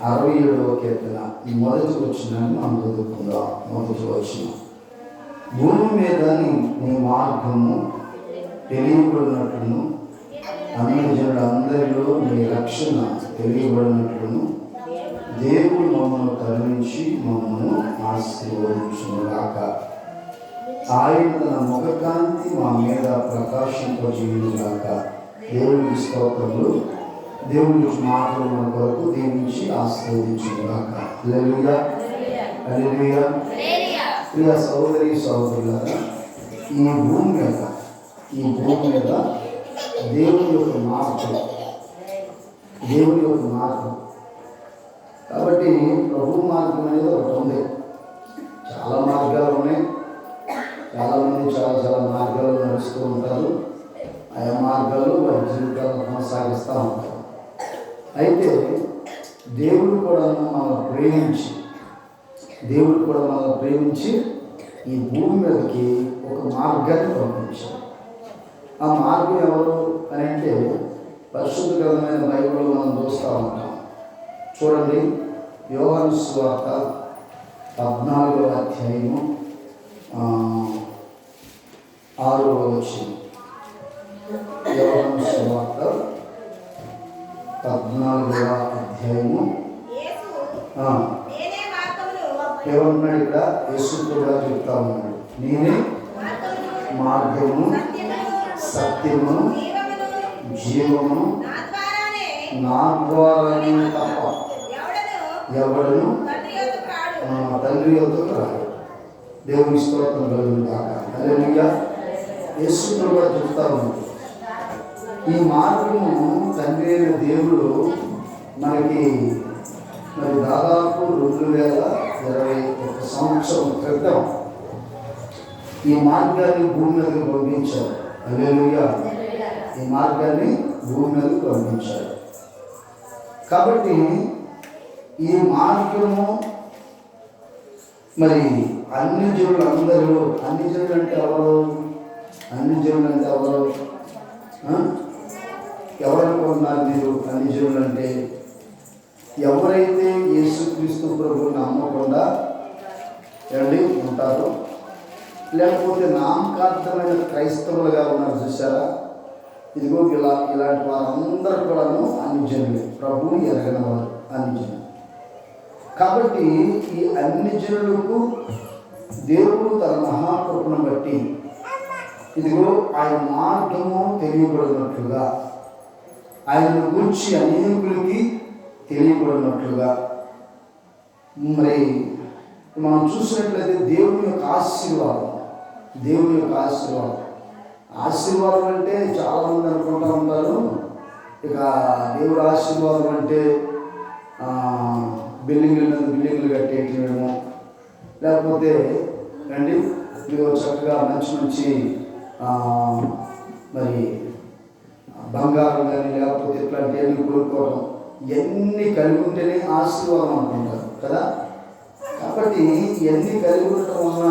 67వ కీర్తన మొదటి వచనాన్ని మనం చదువుకుందాం. మొదటి వచనం, భూమి మీద నీ మార్గము తెలియబడినట్లును అన్యజనులందరిలో నీ రక్షణ తెలియబడినట్లును దేవుడు మమ్మల్ని కరుణించి మమ్మల్ని ఆశీర్వదించుగాక. ఆయన తన ముఖకాంతి మా మీద ప్రకాశింపజేయుగాక. దేవునికి స్తోత్రములు. దేవుని మాటలు మన కొరకు దీవించి ఆశీర్వదించుగాక. హల్లెలూయా, హల్లెలూయా. ప్రియ సహోదరి సహోదరులారా, ఈ భూమి మీద దేవుని యొక్క మార్గం కాబట్టి ప్రభు మార్గం అనేది ఒకటి ఉంది. చాలా మార్గాలు ఉన్నాయి. చాలామంది చాలా మార్గాలు నడుస్తూ ఉంటారు. ఆయా మార్గాలు వారి జీవితాలను కొనసాగిస్తూ ఉంటారు. అయితే దేవుడు కూడా మనల్ని ప్రేమించి ఈ భూమి మీదకి ఒక మార్గాన్ని పంపించారు. ఆ మార్గం ఎవరు అని అంటే పరిశుద్ధ గ్రంథమైన బైబిల్లో మనం చూస్తూ ఉంటాం. చూడండి, యోహాను సువార్త 14వ అధ్యాయము 6వ వచనం. యోహాను సువార్త 14వ అధ్యాయము ఏమన్నాడు ఇక్కడ? యేసు కూడా చెప్తా ఉన్నాడు, నేనే మార్గము సత్యము జీవము, నా ద్వారానే తప్ప ఎవడను తండ్రి యొద్దకు రాడు. దేవుని స్తోత్రం కలుగుగాక. హల్లెలూయా. యేసు కూడా చెప్తా ఉన్నాడు, ఈ మార్గము తండ్రి అయిన దేవుడు మనకి దాదాపు 2021 సంవత్సరం క్రితం ఈ మార్గాన్ని భూమి మీదకి పంపించారు. హల్లెలూయా. ఈ మార్గాన్ని భూమి మీదకి పంపించారు. కాబట్టి ఈ మార్గము అన్ని జనులు అంటే ఎవరు? ఎవరనుకుంటున్నారు మీరు? అన్ని జనులు అంటే ఎవరైతే యేసుక్రీస్తు ప్రభువుని నమ్మకుండా ఉంటారో, లేకపోతే నామకార్థమైన క్రైస్తవులుగా ఉన్నారు చూసారా, ఇదిగో ఇలాంటి వారందరూ కూడాను అన్ని జనులు, ప్రభువుని ఎరగని వారు అన్ని జనులు. కాబట్టి ఈ అన్ని జనులకు దేవుడు తన మహాకృపను బట్టి ఇదిగో ఆయన మార్గము తెలియబడినట్లుగా, ఆయన గురించి అనేకులకి తెలియబడినట్లుగా మనం చూసినట్లయితే దేవుని యొక్క ఆశీర్వాదం అంటే చాలామంది అనుకుంటూ ఉంటారు, ఇక దేవుడు ఆశీర్వాదం అంటే బిల్డింగ్లు కట్టేయటమేమో, లేకపోతే ఇదిగో చక్కగా మంచి బంగారం కానీ లేకపోతే ఇట్లాంటివన్నీ కోరుకోవడం, ఇవన్నీ కలిగి ఉంటేనే ఆశీర్వాదం అనుకుంటారు కదా. కాబట్టి ఇవన్నీ కలిగి ఉండటం వలన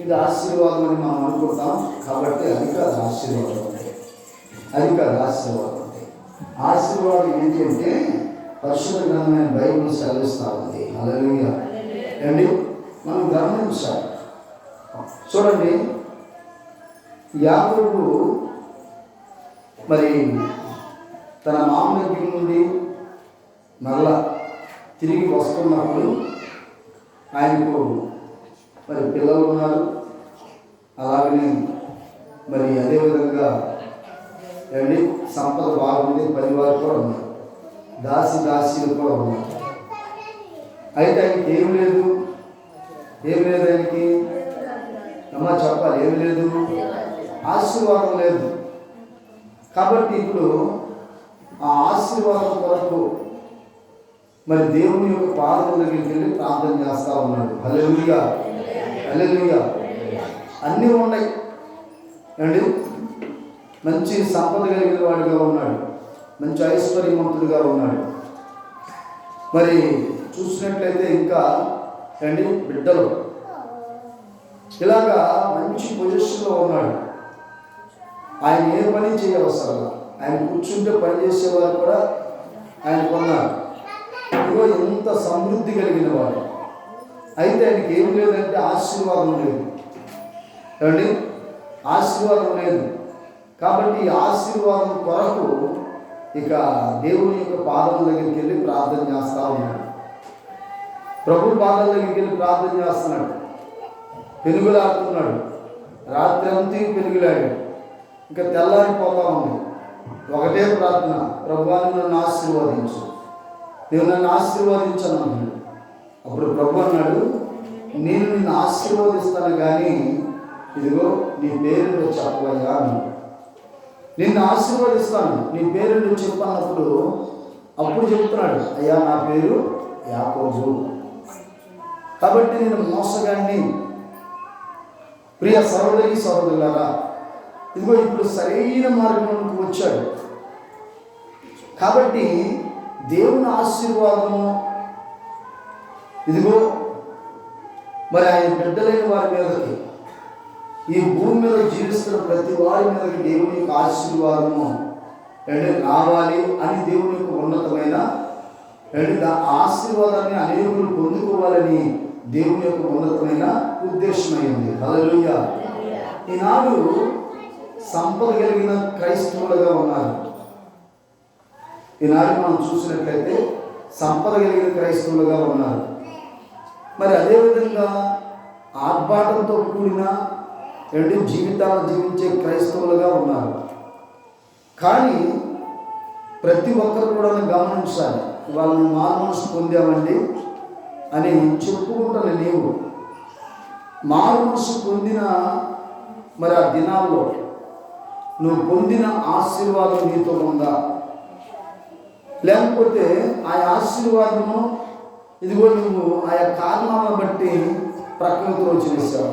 ఇది ఆశీర్వాదం అని మనం అనుకుంటాం. కాబట్టి అది కాదు ఆశీర్వాదం అంటే. ఆశీర్వాదం ఏంటి అంటే పరిశుద్ధ గ్రంథమైన బైబిల్ సెలవిస్తూ ఉంది. హల్లెలూయా. మనం గమనించాలి. చూడండి, యాకోబు తన మామ దగ్గర నుండి మరలా తిరిగి వస్తున్నప్పుడు ఆయనకు పిల్లలు ఉన్నారు. అలాగనే అదేవిధంగా సంపద బాగుంది, పరివారు కూడా ఉన్నారు, దాసీలు కూడా ఉన్నారు. అయితే ఆయనకి ఏం లేదు ఆయనకి చెప్పాలి, ఏమి లేదు, ఆశీర్వాదం లేదు. కాబట్టి ఇప్పుడు ఆ ఆశీర్వాదం కొరకు దేవుని యొక్క పాదం దగ్గరికి వెళ్ళి ప్రార్థన చేస్తూ ఉన్నాడు. హల్లెలూయా, హల్లెలూయా. అన్నీ ఉన్నాయి. మంచి సంపద కలిగిన వాడిగా ఉన్నాడు, మంచి ఐశ్వర్యవంతుడిగా ఉన్నాడు. చూసినట్లయితే ఇంకా బిడ్డలు ఇలాగా మంచి పొజిషన్లో ఉన్నాడు. ఆయన ఏ పని చేయవసరం, ఆయన కూర్చుంటే పని చేసేవారు కూడా ఆయనకు ఉన్నారు. ఇదిగో ఎంత సమృద్ధి కలిగిన వాడు. అయితే ఆయనకి ఏం లేదంటే ఆశీర్వాదం లేదు. ఏమండి, ఆశీర్వాదం లేదు. కాబట్టి ఈ ఆశీర్వాదం కొరకు ఇక దేవుని యొక్క పాదాల దగ్గరికి వెళ్ళి ప్రార్థన చేస్తూ ఉన్నాడు. ప్రభు పాదాల దగ్గరికి వెళ్ళి ప్రార్థన చేస్తున్నాడు. పెనుగులాడుతున్నాడు. రాత్రి అంతా పెనుగులాడాడు. ఇంకా తెల్లారిపోతా ఉంది. ఒకటే ప్రార్థన, ప్రభువాన్ని నన్ను ఆశీర్వదించు, నేను నన్ను ఆశీర్వదించను అన్నాడు. అప్పుడు ప్రభు అన్నాడు, నేను నిన్ను ఆశీర్వదిస్తాను కానీ ఇదిగో నీ పేరు చెప్పవయ్యా అన్నాడు. నిన్ను ఆశీర్వదిస్తాను, నీ పేరు నువ్వు చెప్పన్నప్పుడు అప్పుడు చెప్తున్నాడు, అయ్యా నా పేరు యాకోబు, కాబట్టి నేను మోసగాన్ని. ప్రియ సహోదరి సహోదరులారా, ఇదిగో ఇప్పుడు సరైన మార్గంలోకి వచ్చాడు. కాబట్టి దేవుని ఆశీర్వాదము ఇదిగో మరి ఆయన బిడ్డలైన వారి మీదకి, ఈ భూమి మీద జీవిస్తున్న ప్రతి వారి మీదకి దేవుని యొక్క ఆశీర్వాదము రావాలి అని దేవుని యొక్క ఉన్నతమైన ఆశీర్వాదాన్ని అనేకులు పొందుకోవాలని దేవుని యొక్క ఉన్నతమైన ఉద్దేశమైంది. హల్లెలూయా. ఈనాడు సంపద కలిగిన క్రైస్తవులుగా ఉన్నారు. ఈనాడు మనం చూసినట్లయితే సంపద కలిగిన క్రైస్తవులుగా ఉన్నారు. మరి అదేవిధంగా ఆర్భాటంతో కూడిన జీవితాలు జీవించే క్రైస్తవులుగా ఉన్నారు. కానీ ప్రతి ఒక్కరు కూడా గమనించాలి, వాళ్ళని మారుమనసు పొందామండి అని చెప్పుకుంటాను. నీవు మారుమనసు పొందిన మరి ఆ దినాల్లో నువ్వు పొందిన ఆశీర్వాదం నీతో ఉందా? లేకపోతే ఆ ఆశీర్వాదము ఇదిగో నువ్వు ఆయా కారణాలను బట్టి ప్రకృతి వచ్చేసావు.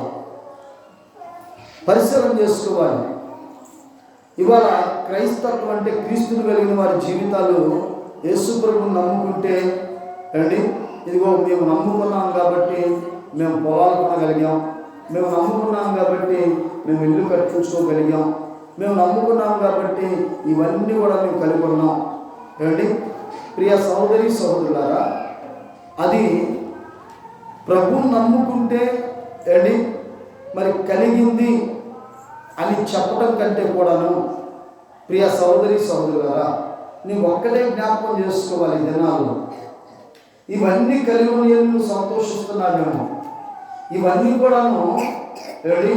పరిశీలన చేసుకోవాలి. ఇవాళ క్రైస్తత్వం అంటే క్రీస్తుని కలిగిన వారి జీవితాలు యేసు ప్రభువుని నమ్ముకుంటే అండి, ఇదిగో మేము నమ్ముకున్నాం కాబట్టి మేము పొలాలు కొనగలిగాం, మేము నమ్ముకున్నాం కాబట్టి మేము ఇల్లు కట్టించుకోగలిగాం, మేము నమ్ముకున్నాం కాబట్టి ఇవన్నీ కూడా మేము కలిగి ఉన్నాం. ఏమండి ప్రియ సహోదరి సహోదరులారా, అది ప్రభువుని నమ్ముకుంటే ఏంటి మరి కలిగింది అని చెప్పడం కంటే కూడాను ప్రియ సహోదరి సహోదరులారా, నువ్వు ఒక్కటే జ్ఞాపకం చేసుకోవాలి. దినాల్లో ఇవన్నీ కలిగి నువ్వు సంతోషిస్తున్నావేమో, ఇవన్నీ కూడాను ఏడి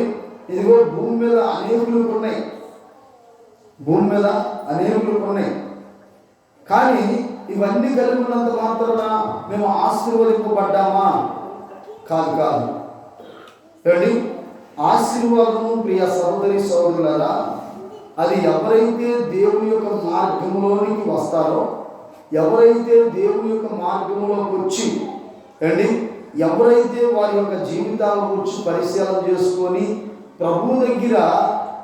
ఇదిగో భూమి మీద అనేకులకు ఉన్నాయి, భూమి మీద అనేకులకు ఉన్నాయి. కానీ ఇవన్నీ కలిగి ఉన్నంత మాత్రాన మేము ఆశీర్వదింపబడ్డామా? కాదు కాదు. ఏడి ఆశీర్వాదము ప్రియ సహోదరి సహోదరులారా, అది ఎవరైతే దేవుని యొక్క మార్గంలోనికి వస్తారో, ఎవరైతే దేవుని యొక్క మార్గంలోకి వచ్చి అండి ఎవరైతే వారి యొక్క జీవితాల గురించి పరిశీలన చేసుకొని ప్రభు దగ్గర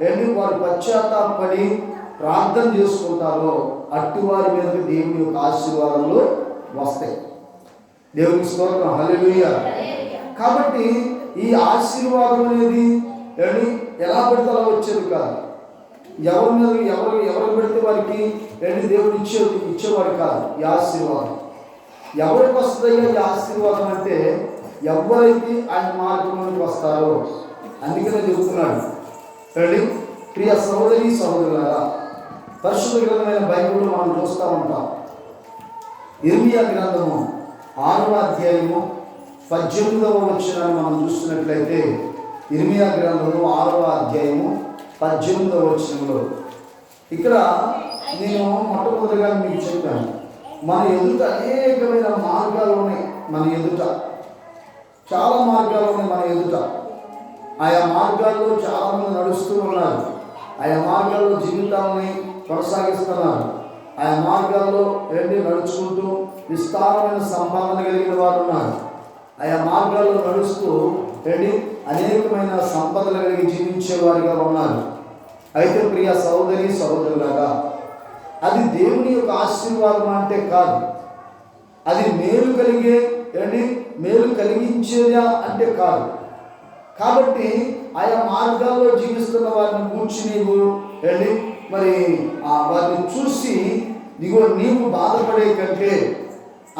ఏంటి వారు పశ్చాత్తాపడి ప్రార్థన చేసుకుంటారో అట్టి వారి మీదకి దేవుని యొక్క ఆశీర్వాదాలు వస్తాయి. దేవునికి స్తోత్రం, హల్లెలూయా. కాబట్టి ఈ ఆశీర్వాదం అనేది ఏంటి ఎలా పడితే అలా వచ్చేది కాదు. ఎవరి మీద ఎవరు పెడితే వారికి ఏంటి దేవుడు ఇచ్చేవాడు కాదు. ఈ ఆశీర్వాదం ఎవరికి వస్తుందయ్యా ఈ ఆశీర్వాదం అంటే ఎవరైతే ఆయన మార్గంలోకి వస్తారో. అందుకనే చెబుతున్నాడు ఏంటి ప్రియ సహోదరి సహోదరులారా, పరిశుద్ధ గ్రంథమైన బైబిల్లో మనం చూస్తూ ఉంటాం. ఇర్మియా గ్రంథము 6వ అధ్యాయము 18వ వచనాన్ని మనం చూస్తున్నట్లయితే, ఇర్మియా గ్రంథము 6వ అధ్యాయము 18వ వచనంలో ఇక్కడ నేను మొట్టమొదటిగా మీకు చెప్పాను, మన ఎదుట అనేకమైన మార్గాలు ఉన్నాయి. మన ఎదుట చాలా మార్గాలు ఉన్నాయి. మన ఎదుట ఆయా మార్గాల్లో చాలామంది నడుస్తూ ఉన్నారు. ఆయా మార్గాల్లో జీవితాలని కొనసాగిస్తున్నారు. ఆయా మార్గాల్లో నడుచుకుంటూ విస్తారమైన సంపాదన కలిగిన వారు ఉన్నారు. ఆయా మార్గాల్లో నడుస్తూ అనేకమైన సంపదలు కలిగి జీవించేవారిగా ఉన్నారు. అయితే ప్రియ సహోదరి సహోదరులాగా, అది దేవుని యొక్క ఆశీర్వాదం అంటే కాదు. అది మేలు కలిగించేదా అంటే కాదు. కాబట్టి ఆయా మార్గాల్లో జీవిస్తున్న వారిని కూర్చి నీవు మరి వారిని చూసి నీవు బాధపడే కంటే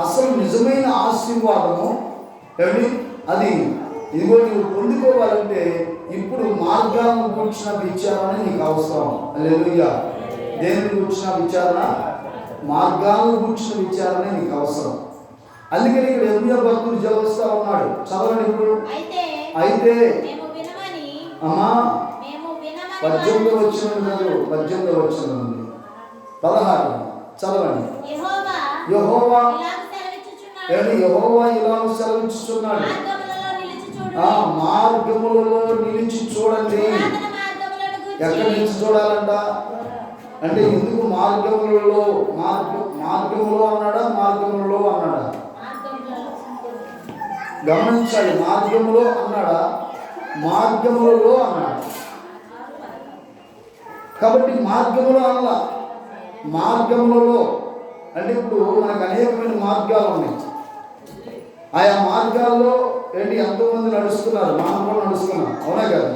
అసలు నిజమైన ఆశీర్వాదము ఏమిటి అది ఇదిగో నువ్వు పొందుకోవాలంటే ఇప్పుడు మార్గాలను కూర్చిన విచారణ నీకు అవసరం. హల్లెలూయా. దేని కూర్చిన విచారణ? మార్గాలను కూర్చిన విచారణ నీకు అవసరం. అందుకని ఇక్కడ యెర్మీయా భక్తుడు జవాబిస్తా ఉన్నాడు. చదవండి ఇప్పుడు. అయితే 18 వచనం కాదు, 18 వచనం నుండి 16 చదవండి. యెహోవా ఇలాగ సెలవిచ్చుచున్నాడు, మార్గములలో నిలిచి చూడండి. ఎక్కడి నుంచి చూడాలంట అంటే ఎందుకు మార్గములలో మార్గములో అన్నాడా మార్గములలో అన్నాడా? గమనించాలి. మార్గములో అన్నాడా మార్గములలో అన్నాడు. కాబట్టి మార్గములో అలా మార్గములలో అంటే ఇప్పుడు మనకు అనేకమైన మార్గాలు ఉన్నాయి. ఆయా మార్గాల్లో ఎంతోమంది నడుస్తున్నారు, మనం కూడా నడుస్తున్నాం, అవునా కదా?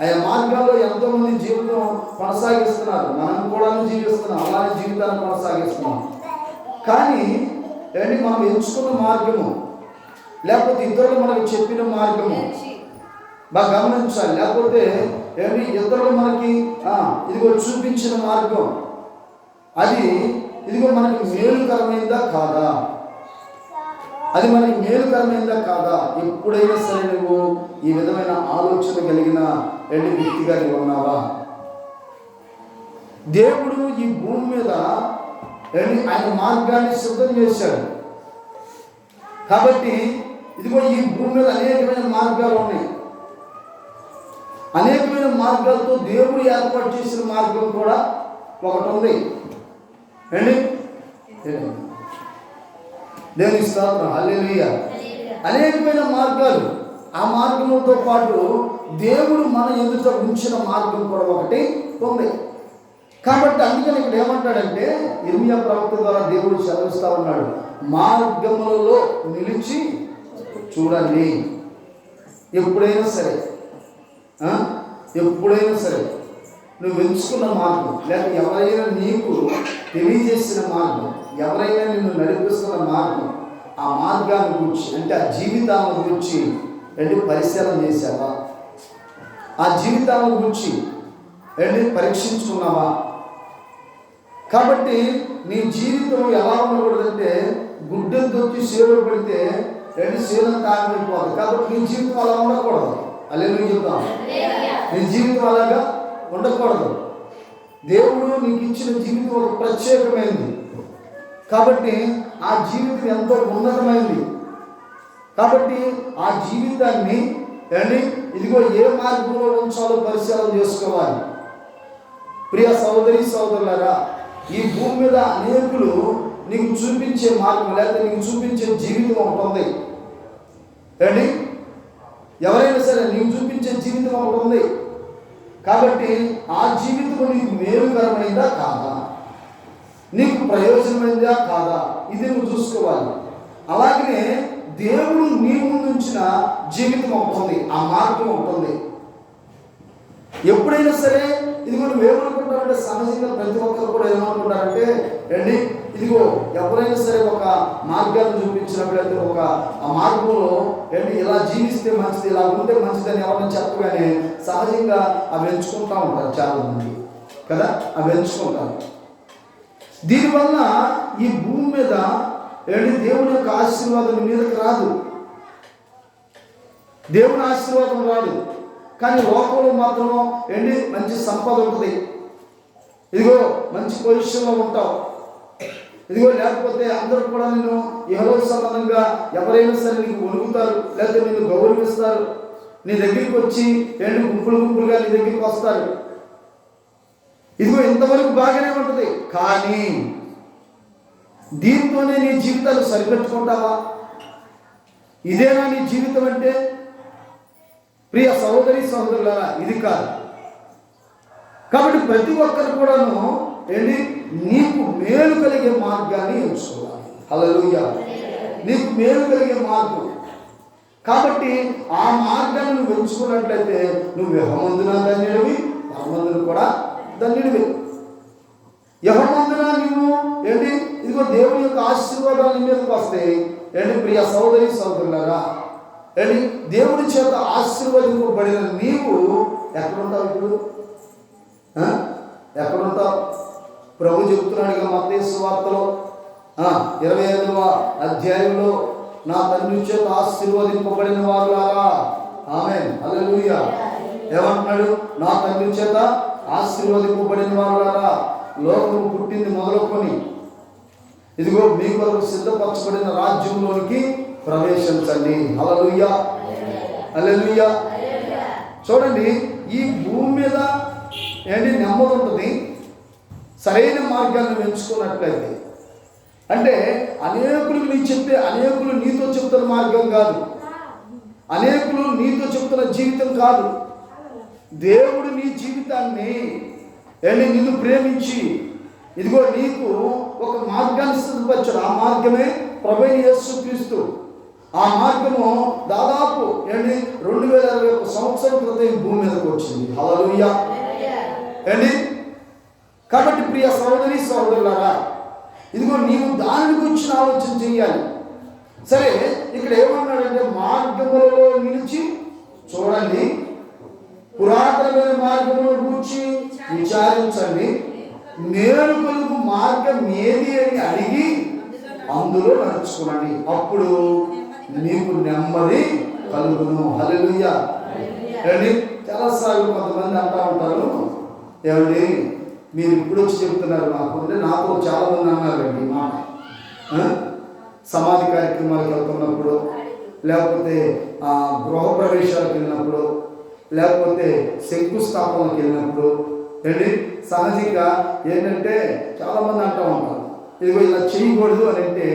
ఆయా మార్గాల్లో ఎంతోమంది జీవితం కొనసాగిస్తున్నారు, మనం కూడా జీవిస్తున్నాం, అలానే జీవితాన్ని కొనసాగిస్తున్నాం. కానీ మనం ఎంచుకున్న మార్గము లేకపోతే ఇతరులు మనకు చెప్పిన మార్గము బాగా గమనించాలి. లేకపోతే ఇతరులు మనకి ఇదిగో చూపించిన మార్గం అది ఇదిగో మనకి మేలుకరమైందా కాదా? అది మనకి మేలుకరమైందా కాదా? ఎప్పుడైనా సరే నువ్వు ఈ విధమైన ఆలోచన కలిగిన వ్యక్తిగా నువ్వు ఉన్నావా? దేవుడు ఈ భూమి మీద ఆయన మార్గాన్ని సిద్ధం చేశాడు. కాబట్టి ఇదిగో ఈ భూమి మీద అనేకమైన మార్గాలు ఉన్నాయి. అనేకమైన మార్గాలతో దేవుడు ఏర్పాటు చేసిన మార్గం కూడా ఒకటి ఉంది. దేవుని స్తోత్రం. హల్లెలూయా. అనేకమైన మార్గాలు, ఆ మార్గంతో పాటు దేవుడు మన ఎదుట ఉంచిన మార్గం కూడా ఒకటి ఉంది. కాబట్టి అందుకని ఇక్కడ ఏమంటాడంటే ఇర్మియా ప్రవక్త ద్వారా దేవుడు సెలవిస్తా ఉన్నాడు, మార్గములలో నిలిచి చూడండి. ఎప్పుడైనా సరే నువ్వు ఎంచుకున్న మార్గం లేక ఎవరైనా నీకు తెలియజేసిన మార్గం, ఎవరైనా నిన్ను నడిపిస్తున్న మార్గం, ఆ మార్గాన్ని గురించి అంటే ఆ జీవితాన్ని గురించి పరిశీలన చేసావా? ఆ జీవితాన్ని గురించి పరీక్షించుకున్నావా? కాబట్టి నీ జీవితం ఎలా ఉండకూడదంటే గుడ్డను తొచ్చి సేవలు పెడితే సేవలు తాగిపోదు. కాబట్టి నీ జీవితం అలా ఉండకూడదు. హల్లెలూయా చెప్తాం. నీ జీవితం అలాగా ఉండకూడదు. దేవుడు నీకు ఇచ్చిన జీవితం ఒక ప్రత్యేకమైనది. కాబట్టి ఆ జీవితం ఎంతో ఉన్నతమైనది. కాబట్టి ఆ జీవితాన్ని ఇదిగో ఏ మార్గంలో ఉంచాలో పరిశీలన చేసుకోవాలి. ప్రియ సోదరి సోదరులారా, ఈ భూమి మీద అనేకులు నీకు చూపించే మార్గం లేకపోతే నీకు చూపించే జీవితం ఒకటి ఉంది. ఎవరైనా సరే నీకు చూపించే జీవితం ఒకటి ఉంది. కాబట్టి ఆ జీవితం నీకు మేలుకరమైందా కాదా, నీకు ప్రయోజనమైందా కాదా, ఇది నువ్వు చూసుకోవాలి. అలాగనే దేవుడు నీ ముందు ఉంచిన జీవితం ఒకటి ఉంది, ఆ మార్గం ఒకటి ఉంది. ఎప్పుడైనా సరే ఇదిగో నువ్వు ఏమనుకుంటావంటే సహజంగా ప్రతి ఒక్కరు కూడా ఏమనుకుంటారంటే ఇదిగో ఎవరైనా సరే ఒక మార్గాన్ని చూపించినప్పుడైతే ఒక ఆ మార్గంలో ఇలా జీవిస్తే మంచిది, ఇలా ఉంటే మంచిదని ఎవరైనా చెప్పగానే సహజంగా అవి ఎంచుకుంటూ ఉంటారు చాలామంది కదా, అవి ఎంచుకుంటారు. దీనివల్ల ఈ భూమి మీద దేవుని యొక్క ఆశీర్వాదం మీదకి రాదు, దేవుని ఆశీర్వాదం రాదు. కానీ లోకంలో మాత్రం మంచి సంపద ఉంటుంది, ఇదిగో మంచి పొజిషన్లో ఉంటావు, ఇదిగో లేకపోతే అందరూ కూడా నిన్ను ఇహలోక సంబంధంగా ఎవరైనా సరే నీకు వణుకుతారు, లేకపోతే నిన్ను గౌరవిస్తారు, నీ దగ్గరికి వచ్చి గుంపులుగా నీ దగ్గరికి వస్తారు. ఇదిగో ఇంతవరకు బాగానే ఉంటుంది. కానీ దీంతోనే నీ జీవితాలు సరిపెట్టుకుంటావా? ఇదేనా నీ జీవితం అంటే? ప్రియ సహోదరి సహోదరులారా, ఇది కాదు. కాబట్టి ప్రతి ఒక్కరు కూడాను నీకు మేలు కలిగే మార్గాన్ని ఎంచుకోవాలి. హల్లెలూయా. నీకు మేలు కలిగే మార్గం. కాబట్టి ఆ మార్గాన్ని నువ్వు ఎంచుకున్నట్లయితే నువ్వు యెహోవామందున ధన్యుడివి, పరమందున కూడా ధన్యుడివి. యెహోవామందున నువ్వు ఇదిగో దేవుని యొక్క ఆశీర్వాదాలు మీదకి వస్తాయి. ఏంటి ప్రియ సోదరి సోదరులారా, ఏంటి దేవుడి చేత ఆశీర్వదింపబడిన నీవు ఎక్కడుంటావు? ఇప్పుడు ఎక్కడుంటావు? ప్రభు చెబుతున్నాడుగా మత్తయి సువార్తలో 25వ అధ్యాయంలో, నా తండ్రి చేత ఆశీర్వదింపబడిన వారులారా. ఆమేన్, హల్లెలూయా. ఏమంటున్నాడు? నా తండ్రి చేత ఆశీర్వదింపబడిన వారులారా, లోకము పుట్టింది మొదలుకొని ఇదిగో మీ కొరకు సిద్ధపరచబడిన రాజ్యంలోనికి ప్రవేశించండి. హల్లెలూయా, హల్లెలూయా. చూడండి, ఈ భూమి మీద ఏంటి నెమ్మది ఉంటుంది సరైన మార్గాన్ని ఎంచుకున్నట్లయితే. అంటే అనేకులు నీతో చెప్తున్న మార్గం కాదు, అనేకులు నీతో చెప్తున్న జీవితం కాదు. దేవుడు నీ జీవితాన్ని నిన్ను ప్రేమించి ఇదిగో నీకు ఒక మార్గాన్ని సిద్ధపరచాడు. ఆ మార్గమే ప్రభువైన యేసుక్రీస్తు. ఆ మార్గము దాదాపు 2021 సంవత్సరం క్రితం భూమి మీదకి వచ్చింది. హల్లెలూయా. కాబట్టి ప్రియ సహోదరి సహోదరులారా, ఇదిగో నీవు దాని గురించి ఆలోచన చెయ్యాలి. సరే, ఇక్కడ ఏమన్నాడంటే మార్గములలో నిలిచి చూడండి, పురాతనమైన మార్గముల గురించి విచారించండి, మేలు కలుగు మార్గం ఏది అని అడిగి అందులో నడుచుకోండి, అప్పుడు నీకు నెమ్మది కలుగును. హల్లెలూయా. చాలాసార్లు కొంతమంది అంటూ ఉంటారు, ఏమండి మీరు ఇప్పుడు వచ్చి చెప్తున్నారు నాకు, అంటే నాకు చాలామంది అన్నారండి మాట. సమాధి కార్యక్రమాలకు వెళ్తున్నప్పుడు, లేకపోతే గృహప్రవేశాలకు వెళ్ళినప్పుడు, లేకపోతే శంకుస్థాపనకు వెళ్ళినప్పుడు సహజంగా ఏంటంటే చాలామంది అంటూ ఉంటారు, ఇదిగో ఇలా చేయకూడదు అని. అంటే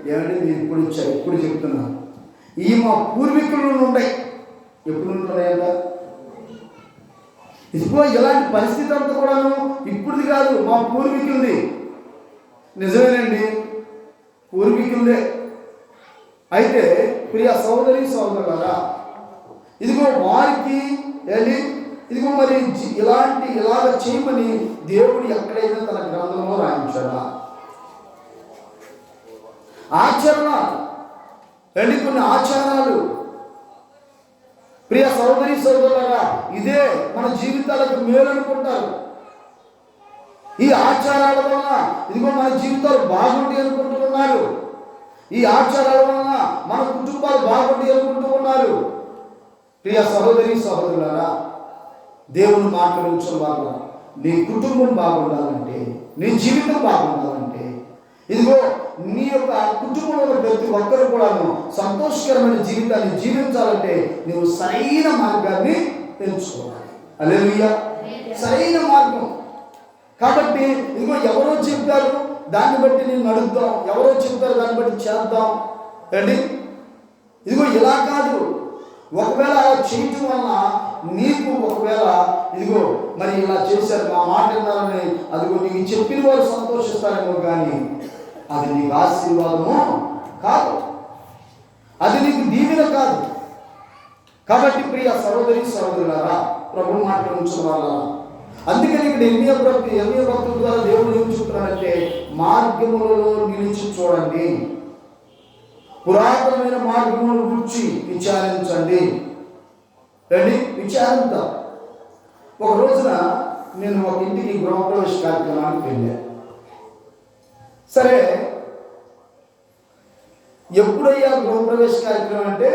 ఏమంటే మీరు ఇప్పుడు వచ్చారు, ఇప్పుడు చెప్తున్నాను, ఈ మా పూర్వీకుల నుండి ఉన్నాయి. ఎప్పుడు ఉంటున్నాయంట? ఇదిగో ఇలాంటి పరిస్థితి అంతా కూడాను ఇప్పుడుది కాదు, మా పూర్వీకులది. నిజమేనండి, పూర్వీకులదే. అయితే ప్రియ సోదరి సోదరులారా, ఇదిగో వారికి ఇదిగో మరి ఇలాగ చేయమని దేవుడు ఎక్కడైనా తన గ్రంథంలో రాయించాడా? ఆచరణ కొన్ని ఆచారాలు ప్రియ సోదరి సోదరులారా, ఇదే మన జీవితాలకు మేలు అనుకుంటారు. ఈ ఆచారాల వలన ఇదిగో మన జీవితాలు బాగుంటాయి అనుకుంటూ ఉన్నారు. ఈ ఆచారాల వలన మన కుటుంబాలు బాగుంటాయి అనుకుంటూ ఉన్నారు. ప్రియ సహోదరి సహోదరులారా, దేవుని మాట్లాడించిన వాళ్ళ నీ కుటుంబం బాగుండాలంటే, నీ జీవితం బాగుండాలంటే, ఇదిగో నీ యొక్క కుటుంబంలో ప్రతి ఒక్కరు కూడాను సంతోషకరమైన జీవితాన్ని జీవించాలంటే నువ్వు సరైన మార్గాన్ని ఎంచుకోవాలి. హల్లెలూయా. సరైన మార్గం. కాబట్టి ఇదిగో ఎవరో చెప్తారు దాన్ని బట్టి నేను నడుద్దాం, ఎవరో చెప్తారు దాన్ని బట్టి చేద్దాం. ఇదిగో ఇలా కాదు. ఒకవేళ అలా చేయటం వలన నీకు ఒకవేళ ఇదిగో మరి ఇలా చేశారు మా మాట విన్నారని అదిగో నీకు చెప్పిన వారు సంతోషిస్తారేమో, కానీ అది నీకు ఆశీర్వాదము కాదు, అది నీకు దీవెన కాదు. కాబట్టి ప్రియ సహోదరి సహోదరులారా, ప్రభు మాట్లాడించిన వాళ్ళ, అందుకని ఇక్కడ ఎన్నో భక్తుల ద్వారా దేవుడు ఏం చెప్తున్నాడంటే మార్గములలో నిలిచి చూడండి, పురాతనమైన మార్గములను గురించి విచారించండి. విచారిద్దాం. ఒక రోజున నేను ఒక ఇంటికి గృహప్రవేశ కార్యక్రమానికి వెళ్ళాను. సరే, ఎప్పుడయ్యా గృహప్రవేశ కార్యక్రమం అంటే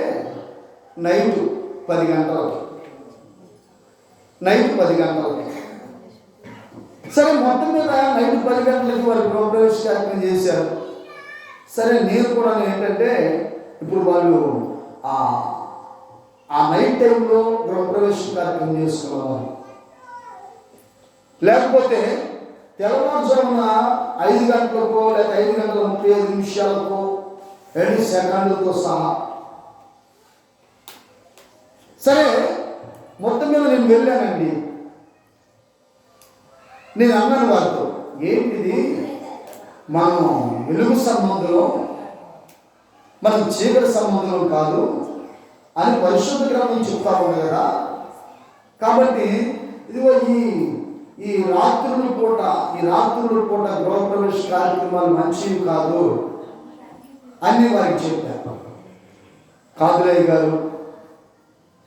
నైట్ 10 గంటలకి. సరే, మొత్తం మీద నైట్ 10 గంటలకి వారు గృహప్రవేశ కార్యక్రమం చేశారు. సరే, నేను కూడా ఏంటంటే ఇప్పుడు వాళ్ళు ఆ నైట్ టైంలో గృహప్రవేశ కార్యక్రమం చేసుకున్నారు. లేకపోతే తెల్లవారుజామున 5 గంటలకో లేదా 5:35 సెకండ్లతో సహా. సరే, మొత్తం మీద నేను వెళ్ళానండి. నేను అన్నాను వారితో, ఏంటిది మనం వెలుగు సంబంధంలో, మనం చీకటి సంబంధంలో కాదు అని పరిశుద్ధ గ్రంథం చెప్తా ఉంది కదా. కాబట్టి ఇదిగో ఈ ఈ రాత్రుల పూట గృహప్రవేశ కార్యక్రమాలు మంచివి కాదు అని వారికి చెప్పారు. కాదులయ్య గారు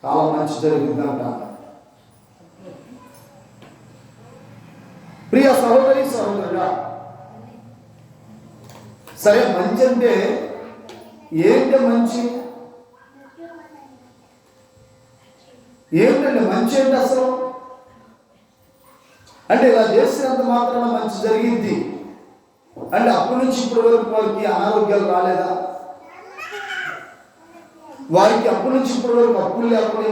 చాలా మంచి జరిగిందంట. ప్రియ సహోదరి సహోదరుడా, సరే మంచి అంటే ఏంటి? మంచి ఏమిటండి? మంచి ఏంటి అసలు? అంటే ఇలా చేసినంత మాత్రాన మంచి జరిగింది అంటే అప్పటి నుంచి ఇప్పటి వరకు వారికి అనారోగ్యాలు రాలేదా? వారికి అప్పటి నుంచి ఇప్పటి వరకు అప్పులు లేకుండా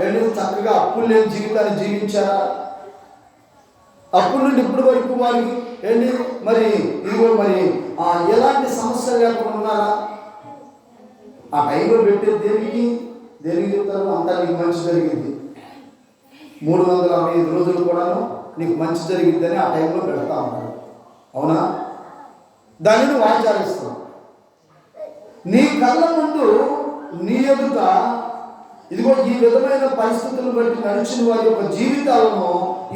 ఏమన్నా చక్కగా అప్పులు లేని జీవితాన్ని జీవించారా? అప్పటి నుండి ఇప్పటి వరకు వారికి మరి ఇదిగో మరి ఎలాంటి సమస్యలు లేకుండా ఉన్నారా? ఆ టైంలో పెట్టేది దేనికి చెప్తారు? అంతా నీకు మంచి జరిగింది, 365 రోజులు కూడాను నీకు మంచి జరిగిందని ఆ టైంలో పెడతా ఉంటారు. అవునా? దాన్ని నువ్వు ఆచరిస్తావు. నీ కళ్ళ ముందు నీ ఎదుట ఇదిగో ఈ విధమైన పరిస్థితులను బట్టి నడిచిన వారి యొక్క జీవితాలను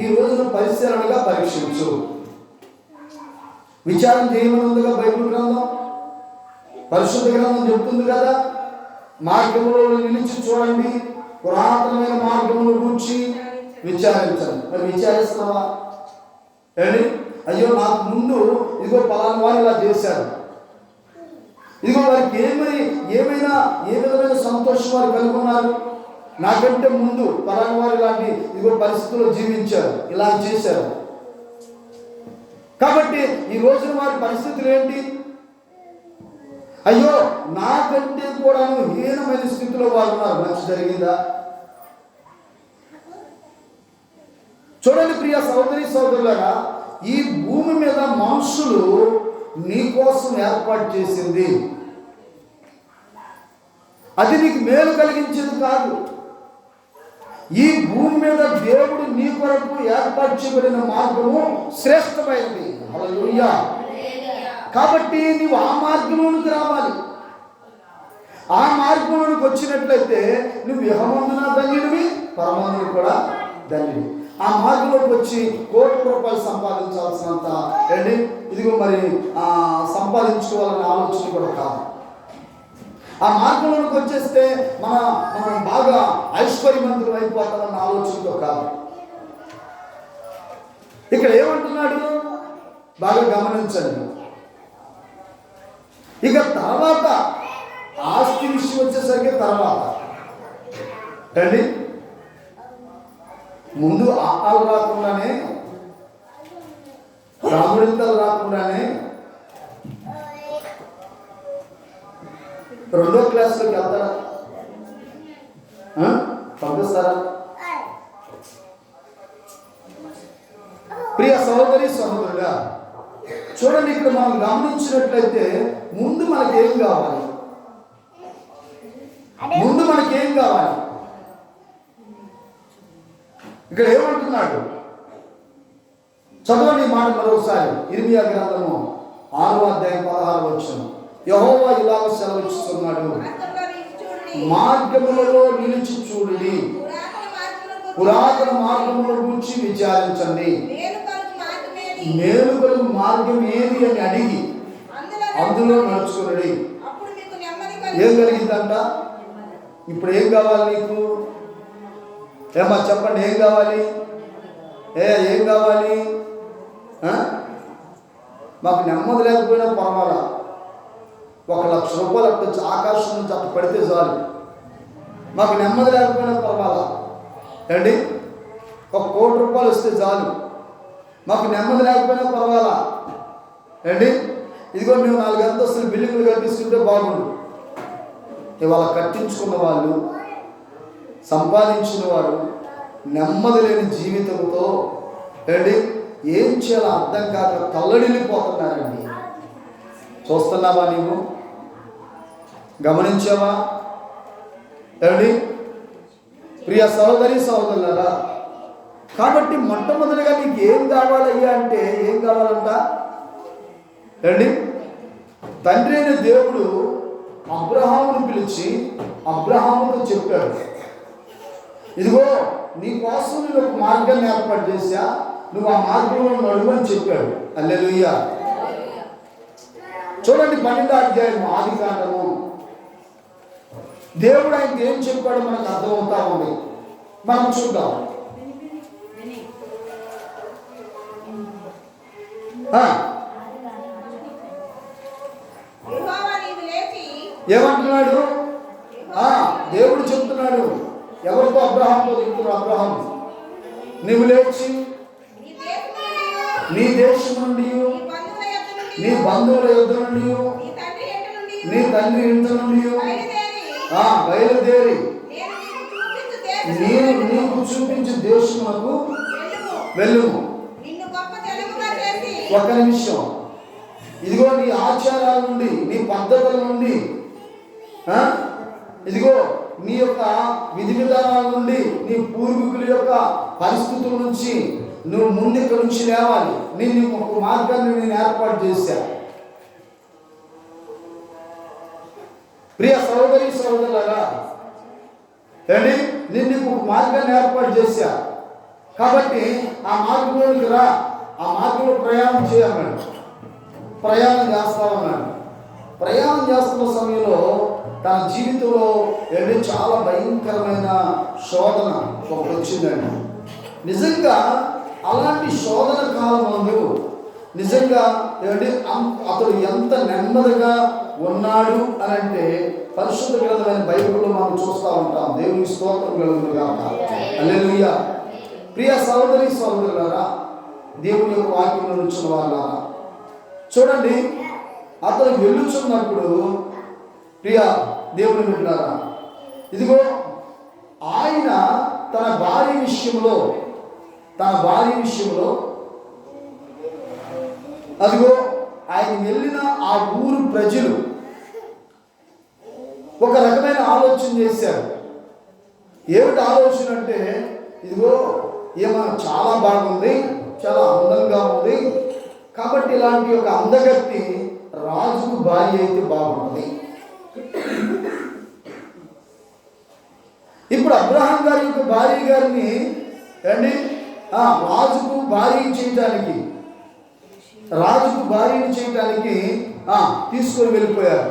ఈ రోజున పరిశీలనగా పరీక్షించు. విచారం చేయమని ఉందిగా బైబిల్ గ్రంథం, పరిశుద్ధ గ్రంథం చెప్తుంది కదా, మార్గంలో నిలిచి చూడండి, పురాతనమైన మార్గంలో కూర్చి విచారించండి. మరి విచారిస్తావా? అయ్యో నాకు ముందు ఇదిగో పలానా వారు ఇలా చేశారు, ఇదిగో వారికి ఏమైనా ఏ విధమైన సంతోషం వారు కనుగొన్నారు, నాకంటే ముందు పలానా వారు ఇలాంటి ఇదిగో పరిస్థితుల్లో జీవించారు, ఇలా చేశారు, కాబట్టి ఈ రోజున వారి పరిస్థితులు ఏంటి? అయ్యో నాకంటే కూడా హీనమైన స్థితిలో వారు ఉన్నారు, మంచి జరిగిందా? చూడండి ప్రియ సహోదరి సహోదరులారా, ఈ భూమి మీద మనుషులు నీ కోసం ఏర్పాటు చేసింది అది నీకు మేలు కలిగించేది కాదు. ఈ భూమి మీద దేవుడు నీ కొరకు ఏర్పాటు చేయబడిన మార్గము శ్రేష్టమైనది. హల్లెలూయా. కాబట్టి నీవు ఆ మార్గంలోనికి రావాలి. ఆ మార్గంలోనికి వచ్చినట్లయితే నువ్వు ఇహమందున ధన్యుడివి, పరమందున కూడా ధన్యుడివి. ఆ మార్గంలోకి వచ్చి కోట్ల రూపాయలు సంపాదించాల్సినంత ఇదిగో మరి సంపాదించుకోవాలనే ఆలోచన కూడా కాదు. ఆ మార్గంలోకి వచ్చేస్తే మనం బాగా ఐశ్వర్యవంతులు అయిపోతామన్న ఆలోచనతో కాదు. ఇక్కడ ఏమంటున్నాడు బాగా గమనించండి. ఇక తర్వాత ఆస్తి విషయం వచ్చేసరికి తర్వాత అండి, ముందు ఆహాలు రాకుండానే రాముడింతలు రాకుండానే 2వ క్లాసులోకి వెళ్తారా? పంపిస్తారా? ప్రియ సహోదరి సహోదరుడా, చూడండి, ఇక్కడ మనం గమనించినట్లయితే ముందు మనకేం కావాలి? ఇక్కడ ఏమంటున్నాడు చదవండి మాట మరోసారి. ఇర్మియా గ్రంథము 6వ అధ్యాయం 16వ వచనం. యెహోవా ఇలాగ సెలవిస్తున్నాడు, మార్గములలో నిలిచి చూడండి, పురాతన మార్గముల గురించి విచారించండి, మేలు కలుగు మార్గం ఏది అని అడిగి అందులో నడుచుకుని. ఏం కలిగిందంట? ఇప్పుడు ఏం కావాలి నీకు? ఏమా చెప్పండి, ఏం కావాలి? ఏం కావాలి? మాకు నెమ్మది లేకపోయినా పర్వాలా, 1,00,000 రూపాయలు అట్టు ఆకాశం నుంచి అట్టు పడితే చాలు, మాకు నెమ్మది లేకపోయినా పర్వాలా. 1 కోటి రూపాయలు వస్తే చాలు, మాకు నెమ్మది లేకపోయినా పర్వాలా. ఇదిగో మేము 4 అంతస్తులు బిల్డింగులు కట్టిస్తుంటే బాగుండు. ఇవాళ కట్టించుకున్న వాళ్ళు, సంపాదించిన వారు నెమ్మది లేని జీవితంతో ఏం చేయాలో అర్థం కాక తల్లడిల్లిపోతున్నారండి. చూస్తున్నావా? నీవు గమనించావా? ప్రియ సహోదరి సహోదరులారా, కాబట్టి మొట్టమొదటిగా నీకు ఏం కావాలయ్యా అంటే ఏం కావాలంట? తండ్రి అయిన దేవుడు అబ్రహామును పిలిచి అబ్రహాముతో చెప్పాడు, ఇదిగో నీ కోసం నేను ఒక మార్గాన్ని ఏర్పాటు చేశా, నువ్వు ఆ మార్గంలో నడువని చెప్పాడు. హల్లెలూయా. చూడండి 12వ అధ్యాయం ఆదికాండము. దేవుడు ఆయనకి ఏం చెప్పాడు మనకు అర్థమవుతా ఉంది. మనం చూద్దాం. ఏమంటున్నాడు? దేవుడు చెప్తున్నాడు ఎవరితో? అబ్రహాంతో చెప్తున్నాడు. అబ్రహాం, నీవు లేచి నీ దేశం నుండి, నీ బంధువుల యొద్ద నుండి, నీ తండ్రి ఇంటి నుండి బయలుదేరి నేను నీకు చూపించే దేశమునకు వెళ్ళుము. ఒక్క నిమిషం. ఇదిగో నీ ఆచారాల నుండి, నీ పద్ధతుల నుండి, ఇదిగో నీ యొక్క విధి విధానాల నుండి, నీ పూర్వీకుల యొక్క పరిస్థితుల నుంచి నువ్వు ముందుకు నుంచి లేవాలి. నేను ఒక మార్గాన్ని నేను ఏర్పాటు చేశా. ప్రియ సహోదరి సహోదరులారా, ఏంటి, నేను నీకు ఒక మార్గాన్ని ఏర్పాటు చేశా. కాబట్టి ఆ మార్గంలోకి రా, ఆ మార్గంలో ప్రయాణం చేయమన్నాడు. ప్రయాణం చేస్తా ఉన్నాడు. ప్రయాణం చేస్తున్న సమయంలో తన జీవితంలో ఏంటి చాలా భయంకరమైన శోధన ఒకటి వచ్చిందండి. నిజంగా అలాంటి శోధన కాలమందు నిజంగా ఏంటి అతడు ఎంత నెమ్మదిగా ఉన్నాడు అని అంటే పరిశుద్ధ గ్రంథమైన బైబిల్లో మనం చూస్తూ ఉంటాం. దేవునికి స్తోత్రం కలుగునుగా. హల్లెలూయా. ప్రియ సహోదరి సహోదరులారా, దేవుని యొక్క వాక్యంలో నుంచిన వాళ్ళారా, చూడండి, అతను వెళ్ళుచున్నప్పుడు ప్రియ దేవుని బిడ్డలారా, ఇదిగో ఆయన తన భార్య విషయంలో అదిగో ఆయన వెళ్ళిన ఆ ఊరు ప్రజలు ఒక రకమైన ఆలోచన చేశారు. ఏమిటి ఆలోచన అంటే, ఇదిగో ఏమో చాలా బాగుంది, చాలా అందంగా ఉంది, కాబట్టి ఇలాంటి ఒక అందగత్తి రాజుకు భార్య అయితే బాగుంటుంది. ఇప్పుడు అబ్రహాం గారి యొక్క భార్య గారిని అండి రాజుకు భార్యని చేయటానికి తీసుకొని వెళ్ళిపోయారు.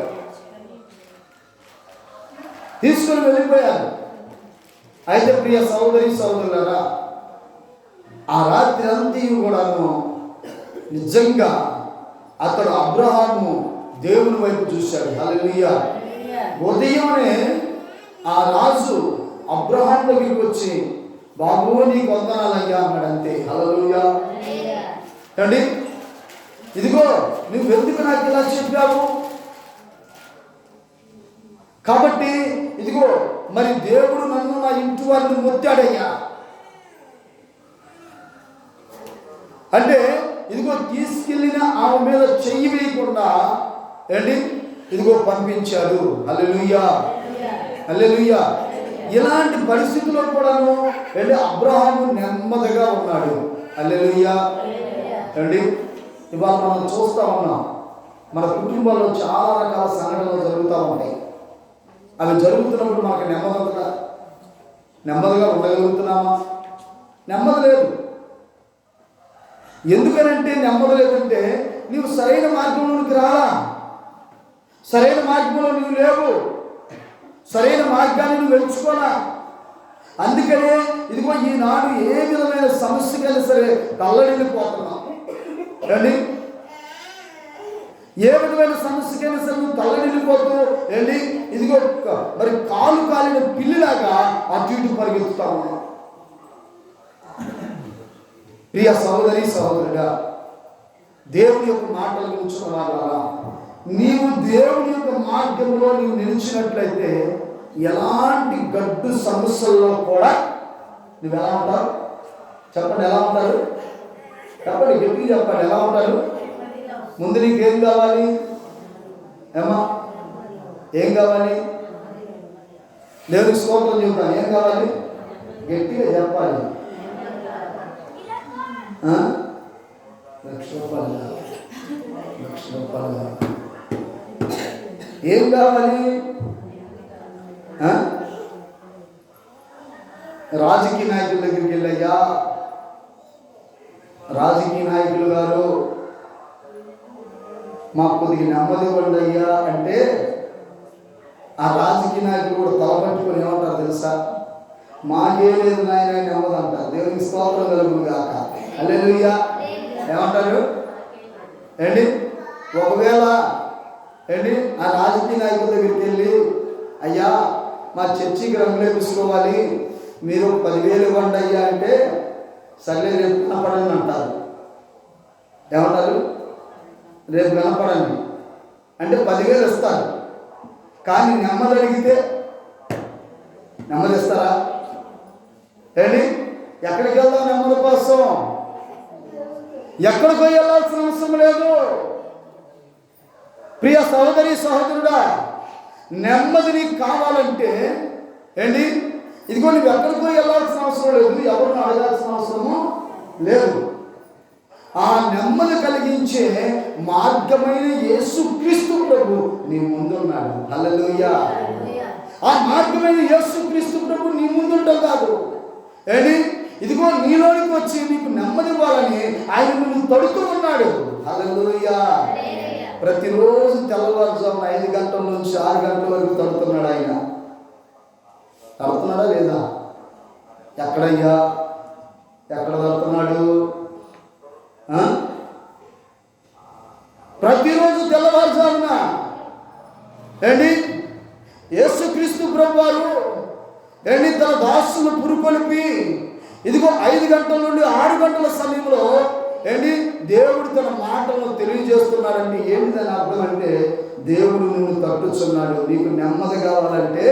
అయితే ప్రియ సహోదరి సహోదరులారా, ఆ రాత్రి అంతా కూడాను నిజంగా అతడు అబ్రహాము దేవుని వైపు చూశాడు. హల్లెలూయా. ఉదయమే ఆ రాజు అబ్రహాం దగ్గరికి వచ్చి, బాబు నీకు వందనాలయ్యా అన్నాడు. అంతే. హల్లెలూయా అండి. ఇదిగో నువ్వు ఎందుకు నాకు ఇలా చెప్పావు? కాబట్టి ఇదిగో మరి దేవుడు నన్ను నా ఇంటి వారిని మొత్తాడయ్యా అంటే, ఇదిగో తీసుకెళ్ళిన ఆమె మీద చెయ్యి వేయకుండా ఏంటి ఇదిగో పంపించాడు. హల్లెలూయా. హల్లెలూయా. ఇలాంటి పరిస్థితుల్లో కూడాను ఏంటి అబ్రహాము నెమ్మదిగా ఉన్నాడు. హల్లెలూయా అండి. ఇవాళ మనం చూస్తూ ఉన్నాం, మన కుటుంబాల్లో చాలా రకాల సంఘటనలు జరుగుతూ ఉంటాయి. అవి జరుగుతున్నప్పుడు మనకు నెమ్మదిగా ఉండగలుగుతున్నామా? నెమ్మది లేదు. ఎందుకనంటే నెమ్మది లేదంటే నీవు సరైన మార్గంలోనికి రాలా, సరైన మార్గంలో నువ్వు లేవు, సరైన మార్గాన్ని నువ్వు ఎంచుకోనా. అందుకనే ఇదిగో ఈనాడు ఏ విధమైన సమస్యకైనా సరే తల్లడిల్లిపోతున్నావు అండి. ఏ విధమైన సమస్యకైనా సరే నువ్వు తల్లడిల్లిపోతూ వెళ్ళి ఇదిగో మరి కాలు కాలిన పిల్లిలాగా అటు ఇటు పరిగెత్తుతా ఉన్నావు. ప్రియ సహోదరి సహోదరుడా, దేవుని యొక్క మాటలు గురించిన వాళ్ళ నీవు దేవుని యొక్క మార్గంలో నీవు నిలిచినట్లయితే ఎలాంటి గడ్డు సమస్యల్లో కూడా నువ్వు ఎలా ఉంటావు? చెప్పండి, ఎలా ఉంటారు? చెప్పండి, గట్టిగా చెప్పండి, ఎలా ఉంటారు? ముందు నీకేం కావాలి? ఏమా ఏం కావాలి? దేవునికి స్తోత్రం చెబుతాను. ఏం కావాలి? గట్టిగా చెప్పాలి. లక్ష రూపాయలు ఏం కావాలి? రాజకీయ నాయకుల దగ్గరికి వెళ్ళయ్యా, రాజకీయ నాయకులు గారు మాకు కొద్దిగా నెమ్మది ఇవ్వండి అయ్యా అంటే ఆ రాజకీయ నాయకులు కూడా తలపట్టుకొని ఏమంటారు తెలుసా? మాకే లేదు నాయన నెమ్మది అంటారు. దేవునికి స్తోత్రం కలుగును గాక. హల్లెలూయా. ఏమంటారు ఏంటి? ఒకవేళ ఏంటి ఆ రాజకీయ నాయకుల దగ్గరికి వెళ్ళి, అయ్యా మా చర్చికి రంగులేపించుకోవాలి, మీరు 10,000 ఇవ్వండి అయ్యా అంటే, సర్లే రేపు కనపడండి అంటారు. ఏమంటారు? రేపు కనపడండి అంటే 10,000 ఇస్తారు. కానీ నెమ్మది అడిగితే నెమ్మది ఇస్తారా? ఏంటి? ఎక్కడికి వెళ్దాం నెమ్మది కోసం? ఎక్కడికో వెళ్ళాల్సిన అవసరం లేదు. ప్రియ సహోదరి సహోదరుడా, నెమ్మది నీకు కావాలంటే ఏంటి? ఇదిగో నువ్వు ఎక్కడికో వెళ్ళాల్సిన అవసరం లేదు, ఎవరిని అడగాల్సిన అవసరము లేదు. ఆ నెమ్మది కలిగించే మార్గమైన యేసుక్రీస్తు ప్రభు నీ ముందున్నాడు. హల్లెలూయా. ఆ మార్గమైన యేసుక్రీస్తు ప్రభు నీ ముందుంటాం కాదు. ఏంటి? ఇదిగో నీలోనికి వచ్చి నీకు నెమ్మది ఇవ్వాలని ఆయన నువ్వు తడుతూ ఉన్నాడు. హల్లెలూయా. ప్రతిరోజు తెల్లవారుజామున 5 గంటల నుంచి 6 గంటల వరకు తడుతున్నాడు ఆయన. తడుతున్నాడా లేదా? ఎక్కడయ్యా? ఎక్కడ తడుతున్నాడు? ప్రతిరోజు తెల్లవారుజామున ఏంటి యేసుక్రీస్తు ప్రభు వారు ఏంటి తన దాసును పురుకొలిపి ఇదిగో 5 గంటల నుండి 6 గంటల సమయంలో ఏంటి దేవుడు తన మాటలను తెలియజేస్తున్నాడంటే ఏంటి దాని అర్థం అంటే, దేవుడు నిన్ను తట్టుచున్నాడు. నీకు నెమ్మది కావాలంటే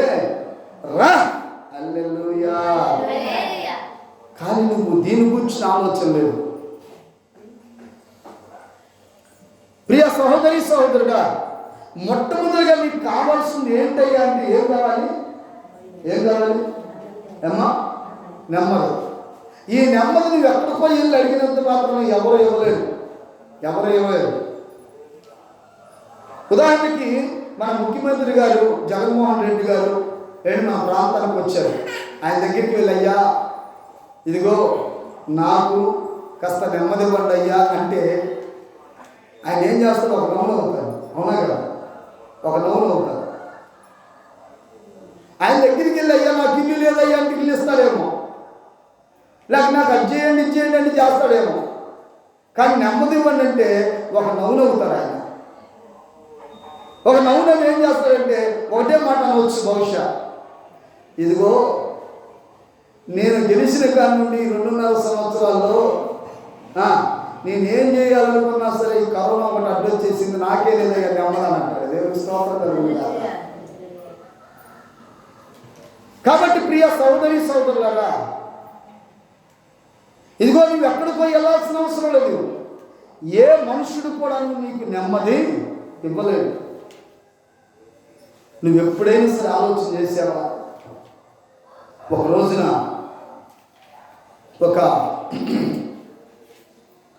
రా. హల్లెలూయా. కానీ నువ్వు దీని గురించి ఆలోచన లేదు. ప్రియ సహోదరి సహోదరుడా, మొట్టమొదటిగా నీకు కావాల్సింది ఏంటయ్యా అంటే ఏం కావాలి? ఏం కావాలి? అమ్మా నెమ్మది. ఈ నెమ్మది నువ్వు ఎక్కడికి పోయి వెళ్ళి అడిగినంత మాత్రం ఎవరు ఇవ్వలేరు. ఉదాహరణకి మన ముఖ్యమంత్రి గారు జగన్మోహన్ రెడ్డి గారు మా ప్రాంతానికి వచ్చారు. ఆయన దగ్గరికి వెళ్ళి, అయ్యా ఇదిగో నాకు కాస్త నెమ్మది ఇవ్వండి అయ్యా అంటే ఆయన ఏం చేస్తాడు? ఒక నవ్వులు అవుతాడు. అవునా కదా? ఒక నవ్వులు అవుతాడు. ఆయన దగ్గరికి వెళ్ళి, అయ్యా నాకు ఇల్లు లేదయ్యా అంటే ఇల్లు ఇస్తాడేమో, లేక నాకు అది చేయండి ఇది చేయండి అంటే చేస్తాడేమో. కానీ నెమ్మది ఇవ్వండి అంటే ఒక నవ్వులు అవుతాడు ఆయన. ఒక నవ్వులు ఏం చేస్తాడంటే ఒకటే మాట అనవచ్చు బహుశా, ఇదిగో నేను గెలిచిన కాడి నుండి 2.5 సంవత్సరాల్లో నేనేం చేయాలనుకున్నా సరే ఈ కరోనా ఒకటి అడ్డు చేసింది, నాకే లేదయ్యా నెమ్మదని అంటాడు. దేవుని స్తోత్రం కలుగును. కాబట్టి ప్రియ సహోదరి సహోదరులారా, ఇదిగో నువ్వు ఎక్కడికి పోయి వెళ్ళాల్సిన అవసరం లేదు. ఏ మనుషుడు కూడా నీకు నెమ్మది ఇవ్వలేదు. నువ్వు ఎప్పుడైనా సరే ఆలోచన చేసావా? ఒక రోజున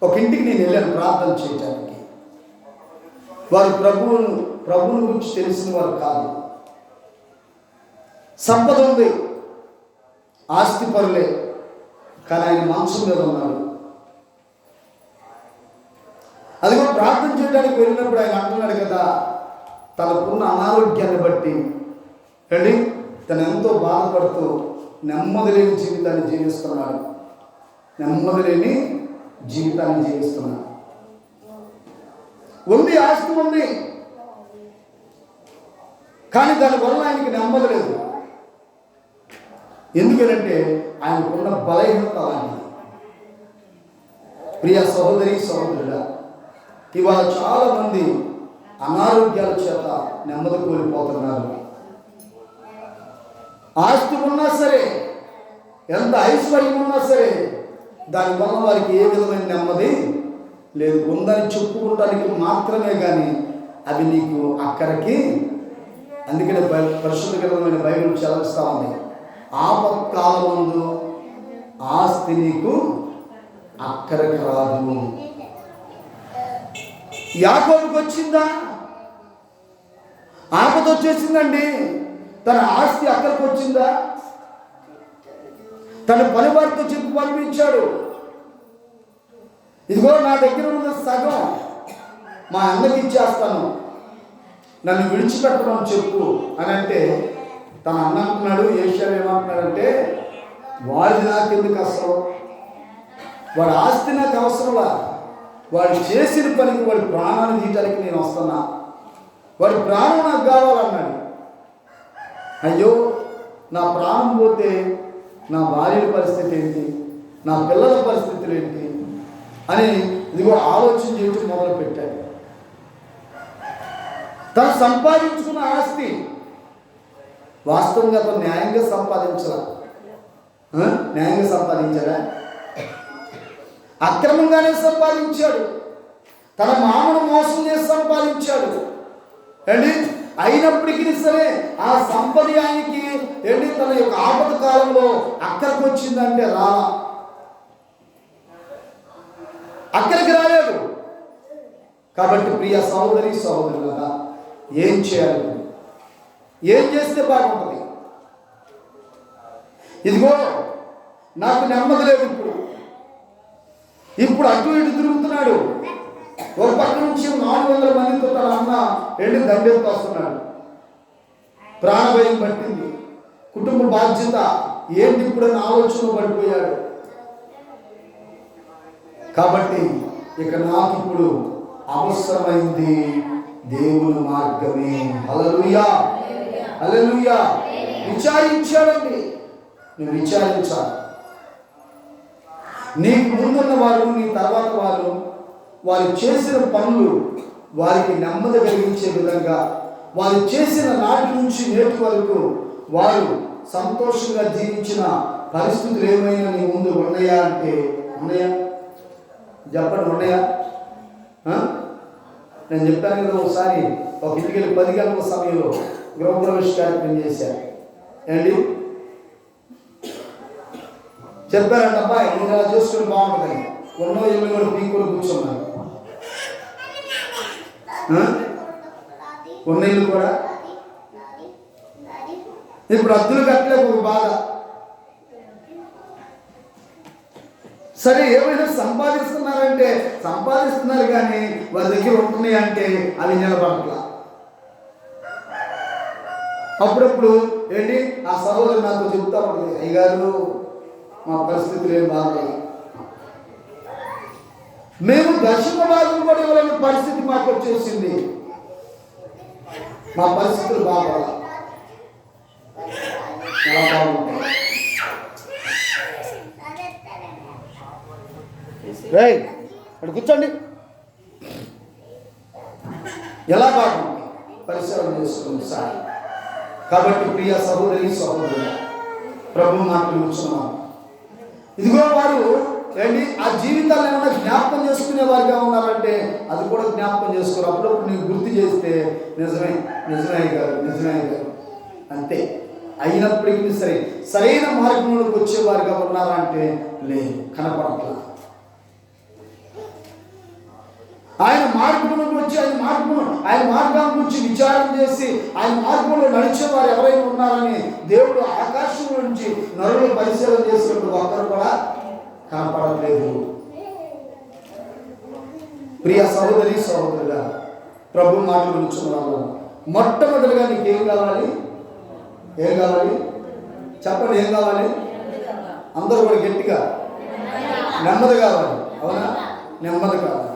ఒక ఇంటికి నేను వెళ్ళాను ప్రార్థన చేయడానికి. వారు ప్రభువుని గురించి తెలిసిన వారు కాదు. సంపద ఉంది, ఆస్తి పరులే, కానీ ఆయన మంచం మీద ఉన్నాడు. అదిగో ప్రార్థన చేయడానికి వెళ్ళినప్పుడు ఆయన అంటున్నాడు కదా, తనకున్న అనారోగ్యాన్ని బట్టి వెళ్ళి తను ఎంతో బాధపడుతూ నెమ్మది లేని జీవితాన్ని జీవిస్తున్నాడు. ఉంది, ఆస్తి ఉంది, కానీ దానివల్ల ఆయనకి నెమ్మది లేదు. ఎందుకంటే ఆయనకున్న బలహీనత అలాంటిది. ప్రియ సహోదరి సహోదరుడా, ఇవాళ చాలా మంది అనారోగ్యాల చేత నెమ్మది కోల్పోతున్నారు. ఆస్తి ఉన్నా సరే, ఎంత ఐశ్వర్యం ఉన్నా సరే, దానివల్ల వారికి ఏ విధమైన నెమ్మది లేదు. ఉందని చెప్పుకోవడానికి మాత్రమే కానీ అవి నీకు అక్కడికి. అందుకనే పరిశుద్ధ గ్రంథమైన బైబిల్ చదివిస్తా ఉంది, ఆపత్కాలమందు ఆస్తి నీకు అక్కడికి రాదు. యాకోబుకి వచ్చిందా? ఆపద వచ్చేసిందండి, తన ఆస్తి అక్కడికి వచ్చిందా? తన పనివారితో చెప్పి పంపించాడు, ఇదిగో నా దగ్గర ఉన్న సగం మా అన్నకి ఇచ్చేస్తాను, నన్ను విడిచిపెట్టమని చెప్పు అని అంటే తన అన్న అంటున్నాడు, ఏషియా ఏమంటున్నాడంటే, వాడిది నాకెందుకు అవసరం, వాడి ఆస్తి నాకు అవసరంలా, వాడు చేసిన పనికి వాడి ప్రాణాన్ని తీయటానికి నేను వస్తున్నా, వాడి ప్రాణం నాకు కావాలన్నాడు. అయ్యో నా ప్రాణం పోతే నా భార్య పరిస్థితి ఏంటి, నా పిల్లల పరిస్థితులు ఏంటి అని ఇదిగో ఆలోచన చేయడం మొదలు పెట్టాడు. తను సంపాదించుకున్న ఆస్తి వాస్తవంగా తను న్యాయంగా సంపాదించరా? న్యాయంగా సంపాదించారా? అక్రమంగానే సంపాదించాడు. తన మామను మోసం చేసి సంపాదించాడు అండి. అయినప్పటికీ సరే ఆ సంపద ఆయనకి ఏంటి తన యొక్క ఆపద కాలంలో అక్కడికి వచ్చిందంటే రాలా, అక్కడికి రాలేదు. కాబట్టి ప్రియ సహోదరి సహోదరులారా, ఏం చేయాలి, ఏం చేస్తే బాగుంటుంది? ఇదిగో నాకు నెమ్మది లేదు, ఇప్పుడు అటు ఇటు తిరుగుతున్నాడు. ఒక పక్క నుంచి 400 మందితో తన అన్న రెండు దండెత్తు వస్తున్నాడు. ప్రాణభయం పట్టింది, కుటుంబ బాధ్యత ఏంటి ఇప్పుడు అని ఆలోచన పడిపోయాడు. కాబట్టి ఇక నాకు ఇప్పుడు అవసరమైంది దేవుని మార్గమే. హల్లెలూయా, హల్లెలూయా. విచారించాడండి, నువ్వు విచారించాలి. నీకు ముందున్న వారు, నీ తర్వాత వారు చేసిన పనులు వారికి నెమ్మది కలిగించే విధంగా, వారు చేసిన నాటి నుంచి నేటి వరకు వారు సంతోషంగా జీవించిన పరిస్థితులు ఏమైనా నీ ముందు ఉన్నాయా అంటే ఉన్నాయా? చెప్పండి, ఉన్నాయా? నేను చెప్పాను కదా, ఒకసారి ఒక ఇంటికి 10 గంటల సమయంలో గృహప్రవేశ కార్యక్రమం చేశాను ఏంటి, చెప్పారంట, అబ్బాయి నేను అలా చేసుకుని బాగుంటుందని. ఉన్నో ఇల్లు కూడా పీకులు కూర్చున్నాను, ఉన్న ఇల్లు కూడా ఇప్పుడు అద్దులు కట్టలేక ఒక బాధ. సరే ఏమైనా సంపాదిస్తున్నారంటే సంపాదిస్తున్నారు, కానీ వారి దగ్గర ఉంటున్నాయి అంటే అవి నిలబడట్లా. అప్పుడప్పుడు ఏంటి ఆ సహోదరు నాకు చెప్తా ఉంటుంది, అయ్యగారు మా పరిస్థితులు ఏం బాగలేదు, మేము దశమ భాగం కూడా ఇవ్వాలని పరిస్థితి మాకు వచ్చేసింది, మా పరిస్థితులు బాగుంటాయి. అక్కడ కూర్చోండి, ఎలా బాగుంది పరిశ్రమ చేసుకోండి సార్. కాబట్టి ప్రియ సహోదరి సహోదరులు, ప్రభు మాటలు కూర్చున్నాం. ఇదిగో వారు ఏంటి ఆ జీవితాన్ని ఏమన్నా జ్ఞాపకం చేసుకునే వారిగా ఉన్నారంటే అది కూడా జ్ఞాపకం చేసుకోరు. అప్పుడప్పుడు నీకు గుర్తు చేస్తే నిజమే గారు అంతే. అయినప్పటికీ సరైన మార్గంలోకి వచ్చేవారిగా ఉన్నారంటే లేదు, కనపడట్లా. ఆయన మార్గంలోకి వచ్చి ఆయన మార్గం గురించి విచారం చేసి ఆయన మార్గంలో నడిచేవారు ఎవరైనా ఉన్నారని దేవుడు ఆకాశం నుంచి నరులు పరిశీలన చేసినప్పుడు ఒక్కరు కూడా కనపడట్లేదు. ప్రియ సహోదరి సహోదరుగా, ప్రభు మాటలు వింటున్నాము. మొట్టమొదటిగా నీకు ఏం కావాలి? చెప్పండి, ఏం కావాలి? అందరూ కూడా గట్టిగా నెమ్మది కావాలి. అవునా? నెమ్మది కావాలి.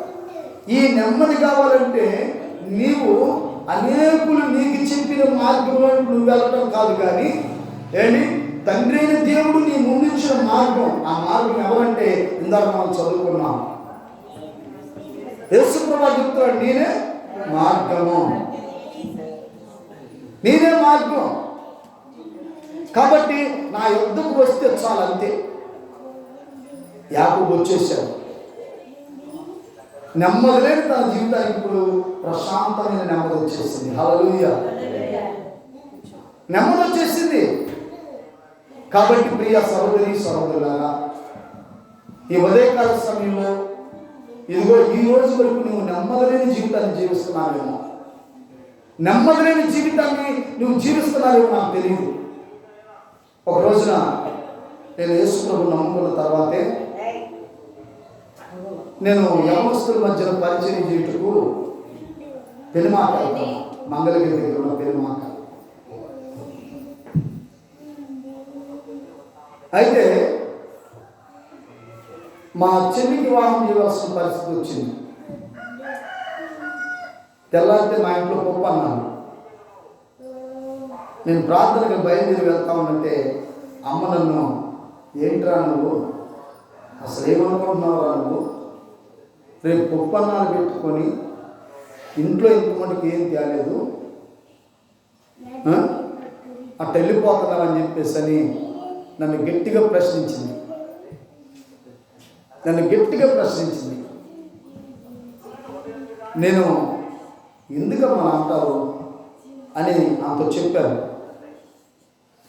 ఈ నెమ్మది కావాలంటే నీవు అనేకులు నీకు చెప్పిన మార్గంలో నువ్వు వెళ్ళటం కాదు, కానీ ఏంటి తండ్రి అయిన దేవుడు నీ ముందుంచిన మార్గం. ఆ మార్గం ఎవరంటే ఇందాక మనం చదువుకున్నాం, యేసు ప్రభువు చెప్తాడు, నేనే మార్గము, నేనే మార్గం. కాబట్టి నా యుద్ధకు వస్తే చాలు, అంతే. యాకోబు వచ్చేసాడు, నెమ్మది లేని తన జీవితానికి ఇప్పుడు ప్రశాంతమైన నెమ్మది వచ్చేసింది. హల్లెలూయా, నెమ్మది వచ్చేసింది. కాబట్టి ప్రియ సహోదరి సహోదరులారా, ఈ ఉదయకాల సమయంలో ఇదిగో ఈ రోజు వరకు నువ్వు నెమ్మదిలేని జీవితాన్ని జీవిస్తున్నావేమో, నెమ్మదిలేని జీవితాన్ని నువ్వు జీవిస్తున్నావేమో నాకు తెలియదు. ఒక రోజున నేను యేసు ప్రభువును నమ్ముకున్న తర్వాతే నేను యవనస్తుల మధ్యన పరిచయం చేయుటకు పెనుమాక వెళ్తాను. మంగళగిరి దగ్గర ఉన్న పెనుమాక. అయితే మా చెల్లికి వివాహం చేయవలసిన పరిస్థితి వచ్చింది. తెల్లారితే మా ఇంట్లో పప్పు అన్నాను. నేను ప్రార్థనకి బయలుదేరి వెళ్తా ఉన్నంటే అమ్మ నన్ను, ఏంట్రా నువ్వు, అసలు ఏమనుకుంటున్నావురా నువ్వు, రేపు పప్పు అన్నాలు పెట్టుకొని ఇంట్లో ఇంత మటుకు ఏం తేలేదు, అట్ట వెళ్ళిపోతున్నావని చెప్పేసి అని నన్ను గట్టిగా ప్రశ్నించింది. నేను ఎందుకమ్మా అంటావు అని అంత చెప్పాను.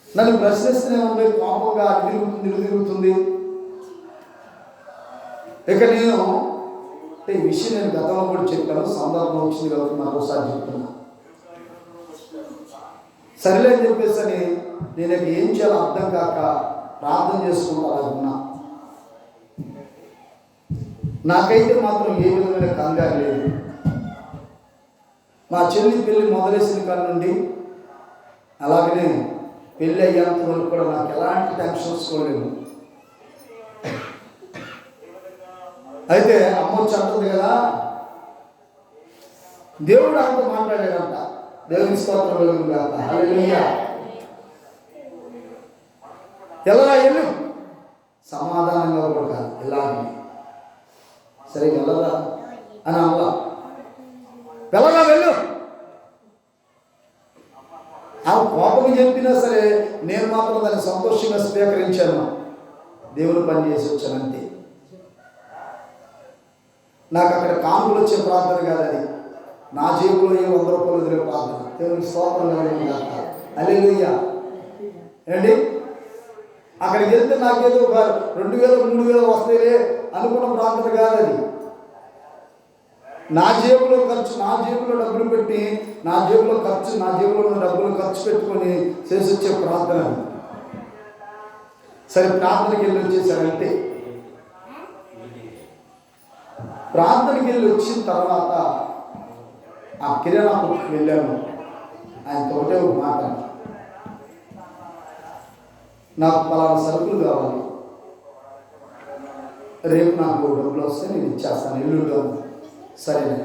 నన్ను ప్రశ్నిస్తూనే ఉంది, కోపంగా తిరుగుతుంది. ఇక నేను ఈ విషయం నేను గతంలో కూడా చెప్పాను, సందర్భం వచ్చింది కాబట్టి మరోసారి చెప్తున్నా. సరేలే అని చెప్పేసి అని నేను ఏం చేయాలో అర్థం కాక ప్రార్థన చేసుకుంటా ఉన్నా. నాకైతే మాత్రం ఏ విధమైన కంగారు లేదు. మా చెల్లి పెళ్ళి మొదలేసిన కాడ నుండి అలాగనే పెళ్ళి అయ్యేంత వరకు కూడా నాకు ఎలాంటి టెన్షన్స్ కూడా లేవు. అయితే అమ్మ వచ్చి అంటుంది కదా, దేవుడు అంత మాట్లాడాడంట. దేవుని స్తోత్రం కలుగుగాక. హల్లెలూయా. ఎలా వెళ్ళు, సమాధానంగా కూడా కాదు, ఎలాగే సరే వెళ్ళరా అని అమ్మ, వెళ్ళగా వెళ్ళు. ఆ కోపం చెప్పినా సరే నేను మాత్రం దాన్ని సంతోషంగా స్వీకరించాను. దేవుడు పని చేసి వచ్చాను అంతే. నాకు అక్కడ కానుకలు వచ్చే ప్రార్థన కాదు అది, నా జేబులో ఏ 100 రూపాయలు వదిలే ప్రార్థన. దేవునికి స్తోత్రం కాదు. హల్లెలూయా. ఏంటి అక్కడికి వెళ్తే నాకేదో ఒక 2000 3000 వస్తాయిలే అనుకున్న ప్రార్థన కాదు అది. నా జేబులో డబ్బులు పెట్టి నా జేబులో ఉన్న డబ్బులు ఖర్చు పెట్టుకొని చేసి వచ్చే ప్రార్థన. సరే ప్రార్థనకి వెళ్ళి వచ్చేసారంటే, ప్రార్థనకి వెళ్ళి వచ్చిన తర్వాత ఆ కిరాణా కొట్టుకు వెళ్ళాను. ఆయనతో ఒకటే ఒక మాట, నాకు పలానా సరుకులు కావాలి, రేపు నాకు డబ్బులు వస్తే నేను ఇచ్చేస్తాను, ఎల్లుండి. సరేనే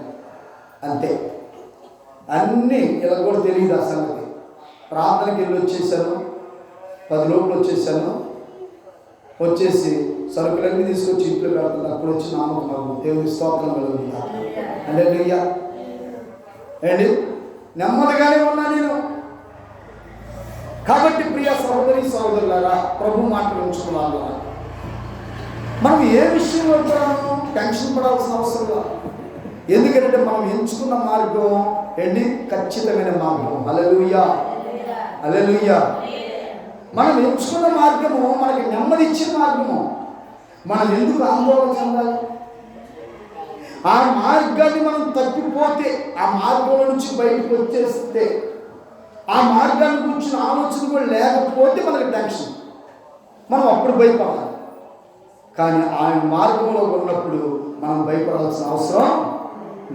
అంతే. అన్నీ ఇలా కూడా తెలియదు ఆ సంగతి. ప్రార్థనకి వెళ్ళి వచ్చేసాను, 10 లోపల వచ్చేసాను. వచ్చేసి సరుకులన్నీ తీసుకొచ్చి ఇంట్లో పెడుతుంది. అప్పుడు వచ్చి నామకు దేవుని స్తోత్రం కలుగుతా. హల్లెలూయా. ఏంటి నెమ్మదిగానే ఉన్నా నేను. కాబట్టి ప్రియ సహోదరులారా, ప్రభు మాటలు ఉంచుకున్నాను. మనం ఏ విషయంలో కూడా టెన్షన్ పడాల్సిన అవసరం లేదు. ఎందుకంటే మనం ఎంచుకున్న మార్గం ఏంటి, ఖచ్చితమైన మార్గం. హల్లెలూయా. హల్లెలూయా. మనం ఎంచుకున్న మార్గము మనకి నెమ్మది ఇచ్చిన మార్గము. మనం ఎందుకు ఆందోళన చెందాలి? ఆ మార్గాన్ని మనం తప్పిపోతే, ఆ మార్గంలో నుంచి బయటకు వచ్చేస్తే, ఆ మార్గాన్ని కూర్చుని ఆలోచన కూడా లేకపోతే మనకి టెన్షన్, మనం అప్పుడు భయపడాలి. కానీ ఆయన మార్గంలో ఉన్నప్పుడు మనం భయపడాల్సిన అవసరం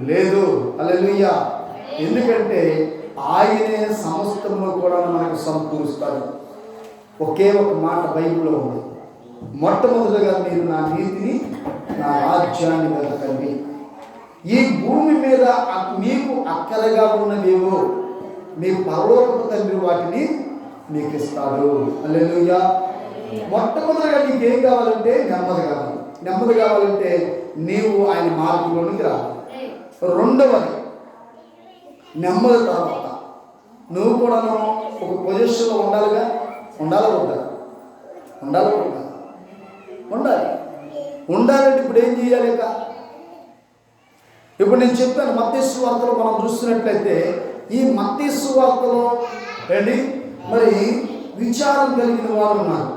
లేదు. హల్లెలూయా. ఎందుకంటే ఆయనే సమస్తమును కూడా మనకు సమకూరుస్తాడు. ఒకే ఒక మాట బైబిల్లో ఉంది, మొట్టమొదటిగా మీరు నా నీతిని, నా రాజ్యాన్ని వెతకండి, ఈ భూమి మీద మీకు అక్కరగా ఉన్నవేవో మీ పరలోకపు తండ్రి వాటిని మీకు ఇస్తాడు. హల్లెలూయా. మొట్టమొదటిగా నీకు ఏం కావాలంటే నెమ్మది కావాలంటే నీవు ఆయన మార్గంలోనికి రావాలి. రెండవది నెమ్మది తర్వాత నువ్వు కూడా ఒక పొజిషన్లో ఉండాలిగా. ఉండాలంటే ఇప్పుడు ఏం చేయాలి? ఇప్పుడు నేను చెప్పాను, మత్తయి సువార్తలో మనం చూస్తున్నట్లయితే, ఈ మత్తయి సువార్తలో ఏంటి మరి విచారం కలిగిన వారు ఉన్నారు.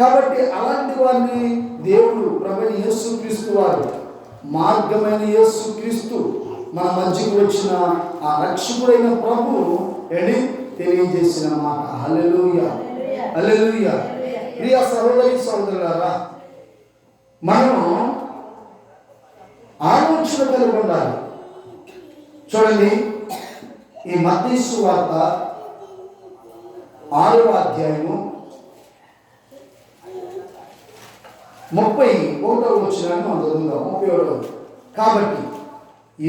కాబట్టి అలాంటి వారిని దేవుడు ప్రభువైన యేసుక్రీస్తు వారు, మార్గమైన యేసుక్రీస్తు మన మధ్యకు వచ్చిన ఆ రక్షకుడైన ప్రభువు ఏంటి తెలియజేసిన మాట. హల్లెలూయా. హల్లెలూయా. ప్రియ సహోదరులారా, మనం ఆలోచన కలిగి ఉండాలి. చూడండి, ఈ మత్తయి సువార్త 6వ అధ్యాయము 31వ వచనాన్ని మనం చదువుదాం. 31వ. కాబట్టి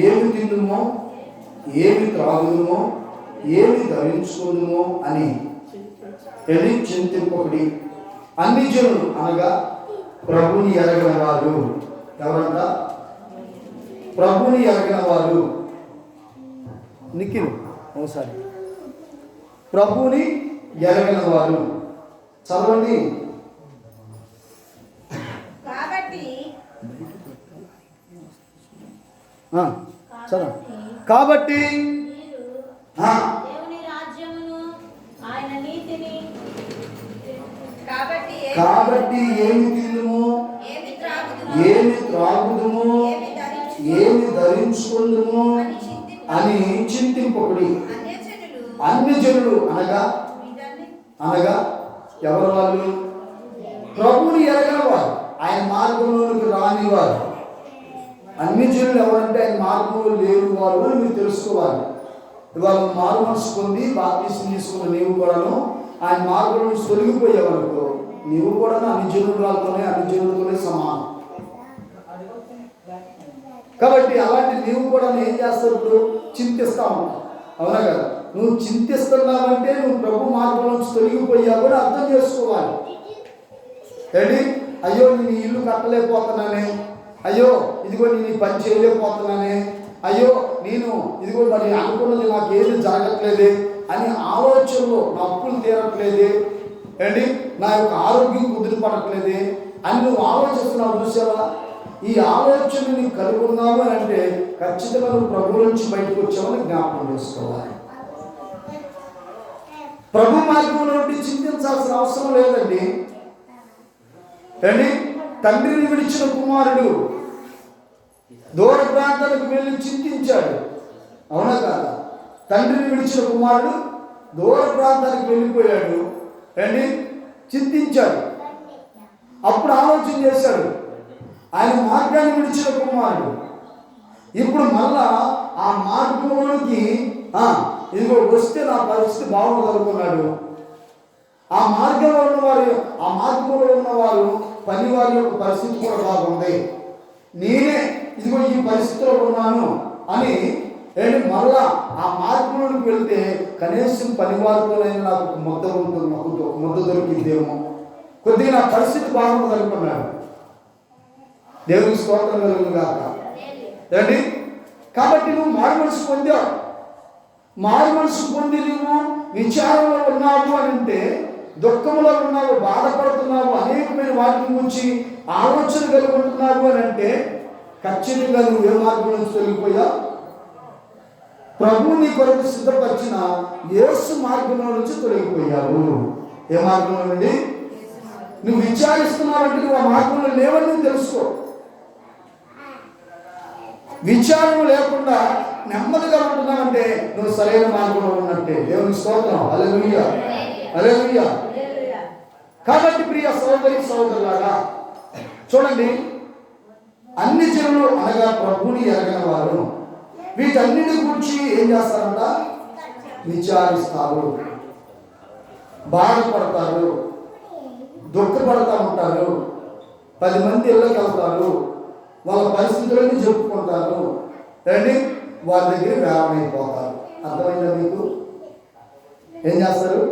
ఏమి తిందుమో, ఏమి త్రాగుదుమో, ఏమి ధరించుకుందుమో అని చింతింపకుడి. అన్ని జనులు అనగా ప్రభుని ఎరగిన వారు. ఎవరంట? ప్రభుని ఎరగిన వారు. నిఖిల్ ఒకసారి. ప్రభుని ఎరగిన వారు చదవండి. కాబట్టి కాబట్టి ఏమి తిందుము, ఏమి త్రాగుదుము, ఏమి ధరించుకుందుము అని చింతింపకుడి. అన్ని జనులు అనగా ఎవరు వాళ్ళు? ప్రభుని ఎరగని వారు, ఆయన మార్గంలోనికి రాని వారు. అన్ని జనులు ఎవరంటే ఆయన మార్గంలో లేని వారు అని మీరు తెలుసుకోవాలి. ఇవాళ మారు మనసు పొంది బాప్తిసం తీసుకున్న నీవు కూడాను ఆయన మార్గం నుంచి తొలగిపోయేవనుకో, నీవు కూడా అన్ని జనులతోనే సమానం. కాబట్టి అలాంటి నీవు కూడా ఏం చేస్తావు? ఇప్పుడు చింతిస్తా ఉంటావు, అవునా కదా? నువ్వు చింతిస్తున్నావంటే నువ్వు ప్రభు మార్గం నుంచి తొలగిపోయావు అని అర్థం చేసుకోవాలి. ఏంటి? అయ్యో నేను ఇల్లు కట్టలేకపోతున్నానే, అయ్యో ఇదిగో నేను పని చేయలేకపోతున్నానే, అయ్యో నేను ఇదిగో మరి అనుకున్నది నాకు ఏది జరగట్లేదే అని ఆలోచనలో నా అప్పులు తీరట్లేదే, ఏంటి నా యొక్క ఆరోగ్యం కుదిరిపడట్లేదే అని నువ్వు ఆలోచిస్తున్నావు. చూసావా? ఈ ఆలోచన నీకు కలిగి ఉన్నావు అని అంటే ఖచ్చితంగా నువ్వు ప్రభు నుంచి బయటకు వచ్చావని జ్ఞాపకం చేసుకోవాలి. ప్రభు మార్గంలో చింతించాల్సిన అవసరం లేదండి. ఏంటి? తండ్రిని విడిచిన కుమారుడు దూర ప్రాంతాలకు వెళ్ళి చింతించాడు, అవునా కాదా? తండ్రిని విడిచిన కుమారుడు దూర ప్రాంతానికి వెళ్ళిపోయాడు, ఏంటి? చింతించాడు. అప్పుడు ఆలోచన చేశాడు. ఆయన మార్గాన్ని విడిచిన కుమారుడు ఇప్పుడు మళ్ళా ఆ మార్గంలోనికి ఇదిగో వస్తే నా పరిస్థితి బాగుందనుకున్నాడు. ఆ మార్గంలో ఉన్నవారు పని వారి యొక్క పరిస్థితి కూడా బాగుంది, నేనే ఇదిగో ఈ పరిస్థితిలో ఉన్నాను అని మళ్ళా ఆ మార్గంలోకి వెళ్తే కనీసం పని వారితోనైనా నాకు ఒక ముద్ద ఉంటుంది, ఒక ముద్ద దొరికిద్దేమో, కొద్దిగా నా పరిస్థితి బాగుంది అనుకున్నాడు. దేవునికి స్తోత్రం కలుగును గాక. ఏంటి? కాబట్టి నువ్వు మారు మనసు పొందావు. మారు మనసు పొంది నువ్వు విచారంలో ఉన్నావు అని అంటే, దుఃఖంలో ఉన్నావు, బాధపడుతున్నావు, అనేకమైన వాటి గురించి ఆలోచన కలిగి ఉంటున్నావు అని అంటే ఖచ్చితంగా నువ్వు ఏ మార్గం నుంచి తొలగిపోయావు? ప్రభు నీ కొరకు సిద్ధపరిచిన యేసు మార్గంలో నుంచి తొలగిపోయావు. ఏ మార్గంలో నుండి? నువ్వు విచారిస్తున్నావంటే నువ్వు ఆ మార్గంలో లేవని నువ్వు తెలుసుకో. విచారం లేకుండా నెమ్మదిగా ఉంటున్నావంటే నువ్వు సరైన మార్గంలో ఉన్నట్టే. దేవుని స్తోత్రం. హల్లెలూయా, హల్లెలూయా. కాబట్టి ప్రియ సోదరి సోదరులారా చూడండి, అన్ని జనులు అనగా ప్రభుని ఎరగిన వారు వీటన్నిటి గురించి ఏం చేస్తారంట? విచారిస్తారు, బాధపడతారు, దుఃఖపడతా ఉంటారు, 10 మంది ఇళ్ళకి వెళ్తారు, వాళ్ళ పరిస్థితులన్నీ చెప్పుకుంటారు, రండి వాళ్ళ దగ్గర వేరమైపోతారు. అర్థమైందా మీకు? ఏం చేస్తారు?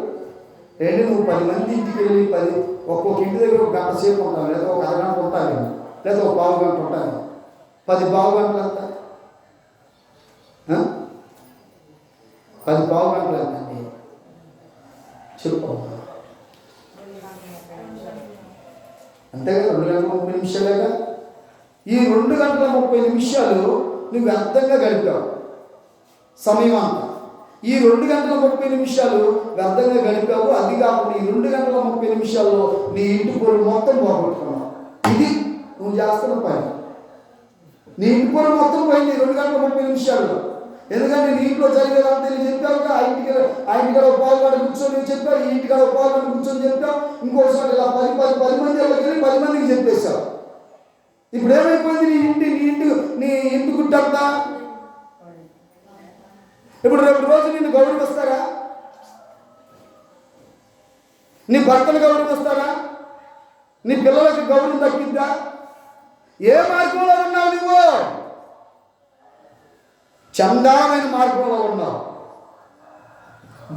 ఏంటి? నువ్వు 10 మంది ఇంటికి వెళ్ళి ఒక్కొక్క ఇంటి దగ్గర ఒక గంట సేపు ఉంటాను, లేదా ఒక అరగంట ఉంటాను, లేదా ఒక పావు గంట ఉంటాను. 10 పావు గంటలు ఎంత? 10 పావు గంటలు ఎంతండి? చెప్పు. అంతేగా 2 గంటల 30 నిమిషాలేగా. ఈ 2 గంటల 30 నిమిషాలు నువ్వు వ్యర్థంగా గడిపావు సమయం అంతా. ఈ 2 గంటల 30 నిమిషాలు వ్యర్థంగా గడిపావు. అది కాకుండా ఈ 2 గంటల 30 నిమిషాల్లో నీ ఇంటి పొరుగు మొత్తం పోగొట్టుకున్నావు. ఇది నువ్వు చేస్తున్న పని. నీ ఇంటి పొరుగు మొత్తం పోయింది 2 గంటల 30 నిమిషాల్లో. ఎందుకంటే నీ ఇంట్లో జరిగేదంతా నేను చెప్పావుగా. ఆ ఇంటికాడ పాల్గొని కూర్చొని చెప్పావు, ఈ ఇంటికాడ పాల్గొని కూర్చొని చెప్పావు, ఇంకోసారి ఇలా 10 మంది వెళ్ళి 10 మందికి చెప్పేశావు. ఇప్పుడు ఏమైపోయింది? నీ ఇంటి గుడ్డంతా. ఇప్పుడు రేపు రోజు నిన్ను గౌరవిస్తారా? నీ భర్తను గౌరవిస్తారా? నీ పిల్లలకు గౌరవం దక్కిద్దా? ఏ మార్గంలో ఉన్నావు నువ్వు? చందామైన మార్గంలో ఉన్నావు,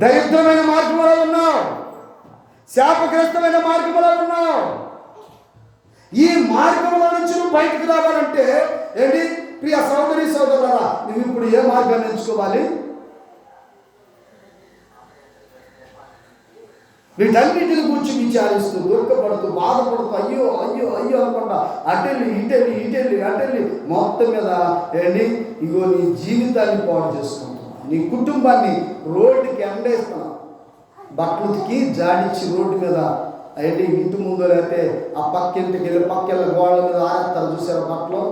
దరిద్రమైన మార్గంలో ఉన్నావు, శాపగ్రస్తమైన మార్గంలో ఉన్నావు. ఈ మార్గంలో నుంచి నువ్వు బయటకు రావాలంటే ఏంటి ప్రియ సోదరి సోదరులారా, నువ్వు ఇప్పుడు ఏ మార్గాన్ని ఎంచుకోవాలి? వీటన్నిటిని గురించి విచారిస్తూ, దుఃఖపడుతూ, బాధపడుతూ, అయ్యో అయ్యో అయ్యో అనుకుంటా అటెళ్ళి మొత్తం మీద ఏంటి ఇగో నీ జీవితాన్ని పాడు చేసుకుంటున్నావు, నీ కుటుంబాన్ని రోడ్డుకి ఎండేస్తున్నావు. బట్టలకి జాడిచ్చి రోడ్డు మీద ఏంటి ఇంటి ముందు లేకపోతే ఆ పక్కింటికి వెళ్ళి పక్కెళ్ళ గోడల మీద ఆరేస్తారు, చూసారా బట్టలు?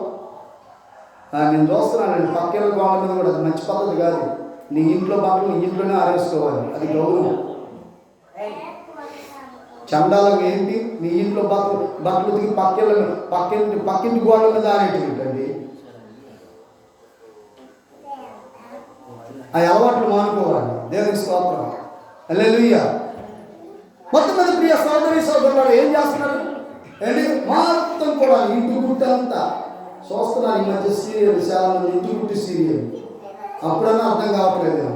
నేను చూస్తున్నానండి, పక్కెళ్ళ గోడల మీద కూడా అది మంచి పద్ధతి కాదు. నీ ఇంట్లో బట్టలు నీ ఇంట్లోనే ఆరేసుకోవాలి, అది గౌరవం. చండాలం ఏంటి? నీ ఇంట్లో బట్టలు ఉతికి పక్కింటి గోడల మీద ఆరేటండి. ఆ అలవాట్లు మానుకోవాలి. దేవునికి స్తోత్రం, హల్లెలూయా. మొత్తం మీద ప్రియ సోదరి సోదరులు ఏం చేస్తున్నారు ఏంటి? మొత్తం కూడా ఇంటి గుట్ట అంతా చూస్తున్నారు. ఈ మధ్య సీరియల్ చాలా మంది ఇంటి గుట్టి సీరియల్. అప్పుడన్నా అర్థం కావట్లేదు.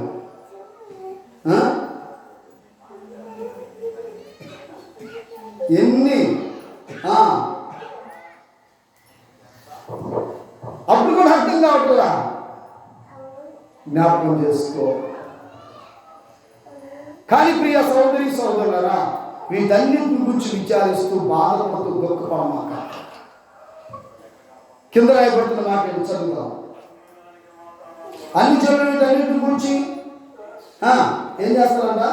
ఎన్ని అప్పుడు కూడా అర్థం కావట్లేదా? జ్ఞాపకం చేసుకో. కానీ ప్రియ సోదరి సోదరులారా, వీటన్నింటి గురించి విచారిస్తూ బాధపడుతూ దుఃఖపడమాక. కింద రాయబడుతున్న మాట చదువుతాం. అన్ని చదువు వీటన్నింటి గురించి ఏం చేస్తారంట?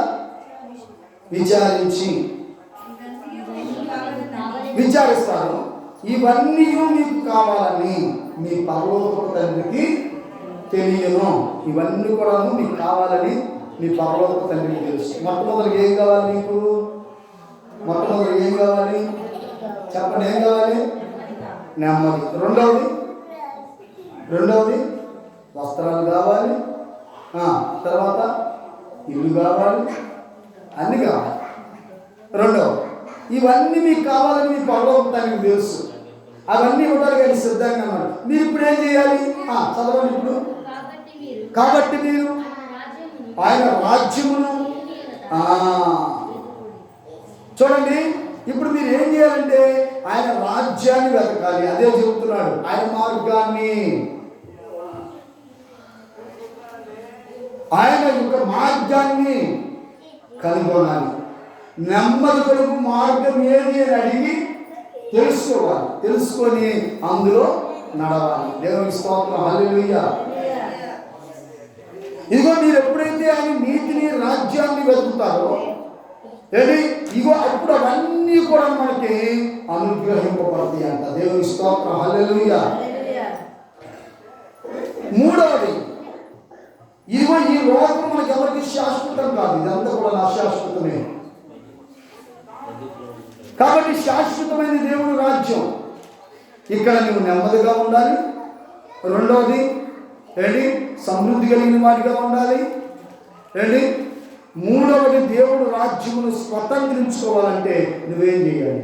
విచారిస్తారు. ఇవన్నీ మీకు కావాలని మీ పరలోకపు తండ్రికి తెలియను. ఇవన్నీ కూడా మీకు కావాలని మీ పరలోకపు తండ్రికి తెలుసు. మొట్టమొదటిగా ఏం కావాలి నీకు? మొట్టమొదటిగా ఏం కావాలి చెప్పండి? ఏం కావాలి? నెమ్మది. రెండవది వస్త్రాలు కావాలి. తర్వాత ఇల్లు కావాలి, అన్నీ కావాలి. రెండవది ఇవన్నీ మీకు కావాలని మీ పరలోకపు తండ్రికి తెలుసు. అవన్నీ ఇవ్వడానికి కానీ సిద్ధంగా ఉన్నారు. మీరు ఇప్పుడు ఏం చేయాలి? చదవండి ఇప్పుడు. కాబట్టి మీరు ఆయన రాజ్యమును చూడండి. ఇప్పుడు మీరు ఏం చేయాలంటే ఆయన రాజ్యాన్ని వెతకాలి. అదే చెబుతున్నాడు. ఆయన మార్గాన్ని, ఆయన యొక్క మార్గాన్ని కనుగొనాలి. నెమ్మది కొరకు మార్గం ఏది అని అడిగి తెలుసుకోవాలి. తెలుసుకొని అందులో నడవాలి. దేవునికి స్తోత్రం, హల్లెలూయా. ఇదిగో మీరు ఎప్పుడైతే ఆయన నీతిని రాజ్యాన్ని వెతుకుతారో ఏంటి ఇగో అప్పుడు అవన్నీ కూడా మనకి అనుగ్రహింపబడతాయి అంట. దేవునికి స్తోత్రం, హల్లెలూయా. మూడవది, ఇదిగో ఈ లోకం మనకి ఎవరికి శాశ్వతం కాదు. ఇదంతా కూడా అశాశ్వతమే. కాబట్టి శాశ్వతమైన దేవుని రాజ్యం ఇక్కడ నువ్వు నెమ్మదిగా ఉండాలి. రెండవది ఏంటి? సమృద్ధి కలిగిన వాటిగా ఉండాలి. ఏంటి? మూడవది దేవుడు రాజ్యమును స్వతంత్రించుకోవాలంటే నువ్వేం చేయాలి?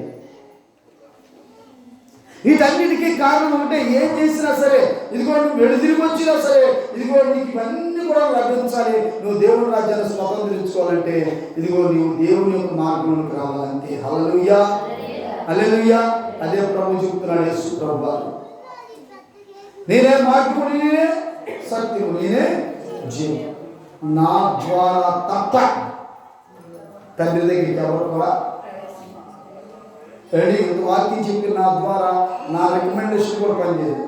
వీటన్నిటికీ కారణం అంటే ఏం చేసినా సరే, ఇదిగో నువ్వు వెనుదిరిగి వచ్చినా సరే, ఇదిగో నీకు ఇవన్నీ కూడా లభించాలి. నువ్వు దేవుని రాజ్యాన్ని స్వతంత్రించుకోవాలంటే ఇదిగో నీవు దేవుని యొక్క మార్గంలోకి రావాలంటే. హల్లెలూయా, హల్లెలూయా. అదే ప్రభు చెప్తున్నాడు, యేసు ప్రభు వారు. నేనే మార్గము, నేనే సత్యము, నేనే జీవము. నా ద్వారా తప్ప తండ్రి దగ్గరికి ఎవరు కూడా వాక్యం చెప్పి నా ద్వారా నా రికమెండేషన్ కూడా పనిచేయదు.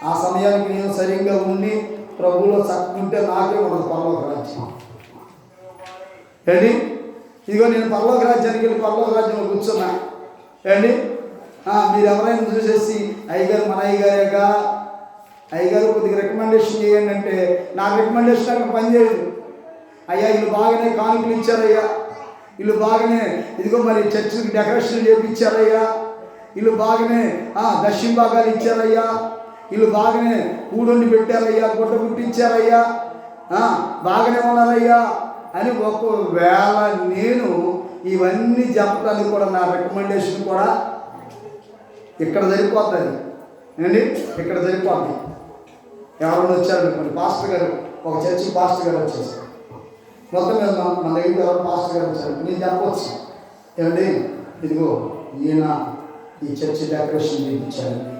ఆ సమయానికి నేను సరిగ్గా ఉండి ప్రభువులో చక్కుంటే నాకే ఉండదు పరలోక రాజ్యం. ఏంటి? ఇదిగో నేను పరలోక రాజ్యానికి వెళ్ళి పరలోక రాజ్యంలో కూర్చున్నా. ఏంటి? మీరు ఎవరైనా చూసేసి అయ్యగారు మన అయ్యగారేగా, అయ్యగారు కొద్దిగా రికమెండేషన్ చేయండి అంటే నా రికమెండేషన్ అక్కడ పనిచేయదు. అయ్యా వీళ్ళు బాగానే కానుకలు ఇచ్చారయ్యా, వీళ్ళు బాగానే ఇదిగో మరి చర్చికి డెకరేషన్ చేయించారయ్యా, వీళ్ళు బాగానే దక్షిణ భాగాలు ఇచ్చారయ్యా, వీళ్ళు బాగానే కూడొండి పెట్టారయ్యా, గుడ్డ గుట్టించారయ్యా, బాగానే ఉన్నారయ్యా అని ఒకవేళ నేను ఇవన్నీ చెప్పడానికి కూడా నా రికమెండేషన్ కూడా ఇక్కడ సరిపోతుంది అండి, ఇక్కడ సరిపోతుంది. ఎవరైనా వచ్చారనుకోండి, పాస్టర్ గారు, ఒక చర్చి పాస్టర్ గారు వచ్చేసారు, మొత్తం మీద మన దగ్గర ఎవరు పాస్టర్ గారు వచ్చారు, నేను చెప్పవచ్చు ఏమండి ఇదిగో ఈయన ఈ చర్చి డెకరేషన్ చేయించారండి.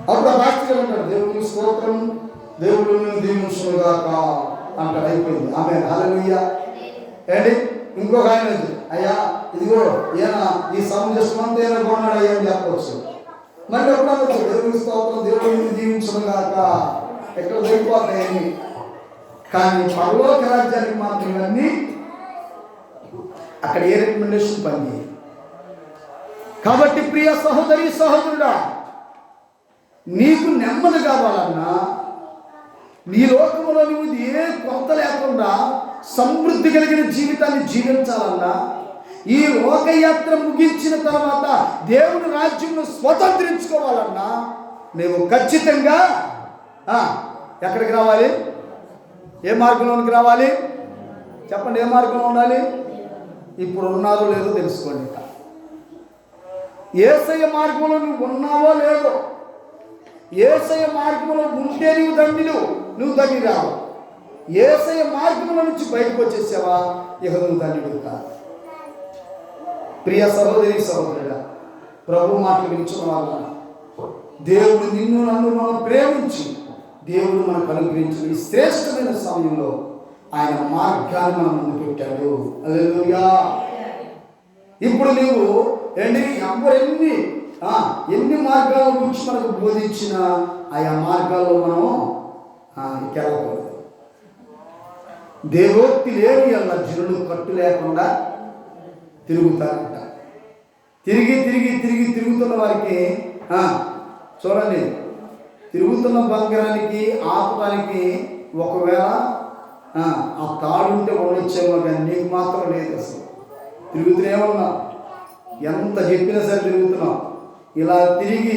అప్పుడు ఆ పాస్టర్ గారు అంటాడు, దేవుని స్తోత్రం, దేవుడు దీవించుగాక అంటాడు, అయిపోయింది. ఆమె హల్లెలూయా. ఏంటి ఇంకొక ఆయన అయ్యా ఇదిగో ఈయన ఈ సముద్రమంతా ఈయన కొన్నాడు అయ్యా అని చెప్పవచ్చు. మళ్ళీ ఎప్పుడు అనొచ్చు, దేవుని స్తోత్రం, దేవుడిని దీవించుగాక. ఎక్కడ దొరికిపోతాయని. కానీ పరలోక రాజ్యానికి మాత్రం ఇవన్నీ అక్కడ ఏ రికమెండేషన్ పని. కాబట్టి ప్రియ సహోదరి సహోదరుడా, నీకు నెమ్మది కావాలన్నా, నీ లోకంలో నువ్వు ఏ కొరత లేకుండా సమృద్ధి కలిగిన జీవితాన్ని జీవించాలన్నా, ఈ లోకయాత్ర ముగించిన తర్వాత దేవుని రాజ్యంను స్వతంత్రించుకోవాలన్నా నువ్వు ఖచ్చితంగా ఎక్కడికి రావాలి? ఏ మార్గంలోనికి రావాలి? చెప్పండి, ఏ మార్గంలో ఉండాలి? ఇప్పుడు ఉన్నారో లేదో తెలుసుకోండి. యేసయ్య మార్గంలో నువ్వు ఉన్నావో లేదో. యేసయ్య మార్గంలో ఉంటే నువ్వు ధన్యుడు రావు. యేసయ్య మార్గంలో నుంచి బయటకు వచ్చేసావా, ఇక నువ్వు ధన్యుడు కాదు. ప్రియ సహోదరి సహోదరుడా, ప్రభు మాటలు వింటున్న వాళ్ళ, దేవుడు నిన్ను నన్ను మనం ప్రేమించి దేవుడు మనకు అనుగ్రహించిన ఈ శ్రేష్టమైన సమయంలో ఆయన మార్గాన్ని మన ముందు పెట్టాడు. హల్లెలూయా. ఇప్పుడు నీవు ఎన్ని మార్గాల గురించి మనకు బోధించినా ఆయా మార్గాల్లో మనము వెళ్ళకూడదు. దేవోక్తి లేని అలా జనులు కట్టు లేకుండా తిరుగుతారంట. తిరుగుతున్న వారికి చూడండి, తిరుగుతున్న బంగారానికి ఆపడానికి ఒకవేళ ఆ తాడుంటే ఉండొచ్చేమో, కానీ నీకు మాత్రం లేదు. అసలు తిరుగుతూనే ఉన్నా, ఎంత చెప్పినా సరే తిరుగుతున్నావు. ఇలా తిరిగి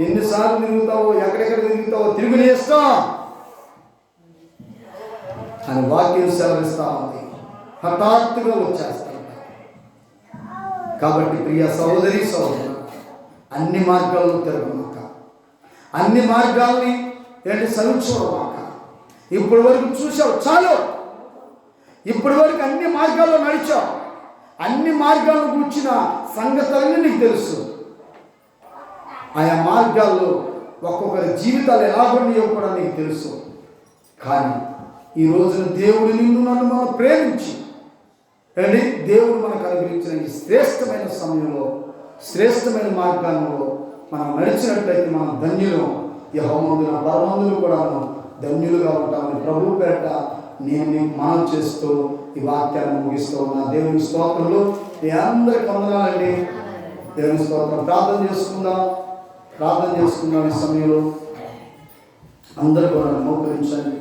ఎన్నిసార్లు తిరుగుతావో, ఎక్కడెక్కడ తిరుగుతావో, తిరుగుని ఇష్టం అని వాక్యం సెలవిస్తా ఉంది. హఠాత్తుగా వచ్చేస్తాడు. కాబట్టి ప్రియ సహోదరి సహోదరు, అన్ని మార్గాల్లో తిరగమాక, అన్ని మార్గాల్ని సమీక్షమాక. ఇప్పటి వరకు చూసావు చాలు, ఇప్పటి వరకు అన్ని మార్గాల్లో నడిచావు, అన్ని మార్గాలను కూర్చిన సంగతులన్నీ నీకు తెలుసు. ఆయా మార్గాల్లో ఒక్కొక్కరి జీవితాలు ఎలా ఉన్నాయో కూడా నీకు తెలుసు. కానీ ఈ రోజున దేవుడు నిన్ను నన్ను మనం ప్రేమించి దేవుడు మనకు అనుగ్రహించిన ఈ శ్రేష్టమైన సమయంలో, శ్రేష్టమైన మార్గాల్లో మనం నడిచినట్లయితే మనం ధన్యులు. యెహోవామందున పరమందులు కూడా ధన్యులుగా ఉంటామని ప్రభు పేట నేను మీకు మనం చేస్తూ ఈ వాక్యాన్ని ముగిస్తూ ఉన్నా. దేవుని స్తోత్రంలో మీ అందరికి వందనాలండి. దేవుని స్తోత్రం. ప్రార్థన చేసుకుందాం. ఈ సమయంలో అందరూ కూడా మోకరించండి.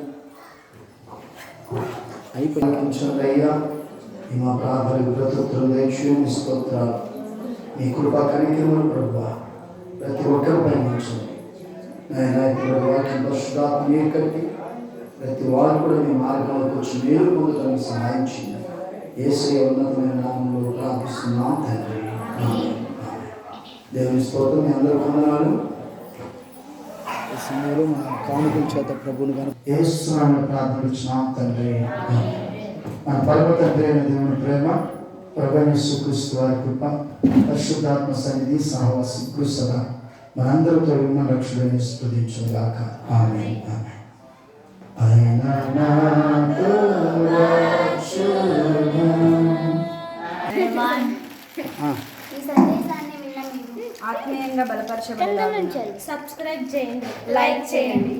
అయిపోయించండి అయ్యా. మా ప్రార్థనకు ప్రత్యుత్తరం దయచేయండి. స్తోత్రాలు. మీ కృపా కనికరములు ప్రభువా ప్రతి ఒక్కరు పయనించండి. వాక్యం పరిశుద్ధాత్మ కట్టి ప్రతి వారు కూడా మీ మార్గంలోకి వచ్చి మేలు పొందడానికి సహాయం చేయండి. యేసయ్య ఉన్నతమైన నామంలో ప్రార్థిస్తున్నాం తండ్రి. దేవుని స్తోత్రం. మీ అందరూ వందనాలు. ఈ సమయంలో మన కానుకల చేత ప్రభువుని యేసునామములో ప్రార్థించున్నాం తండ్రి. మన పరమ తండ్రి అయిన దేవుని ప్రేమ, ప్రభువైన యేసుక్రీస్తు వారి కృప, పరిశుద్ధాత్మ సన్నిధి సహవాసం కృప మనందరితో ఉన్న రక్షకుడిని స్తుతించుగాక. ఆమేన్. ఆత్మీయంగా బలపరచబడాలి. సబ్స్క్రైబ్ చేయండి, లైక్ చేయండి.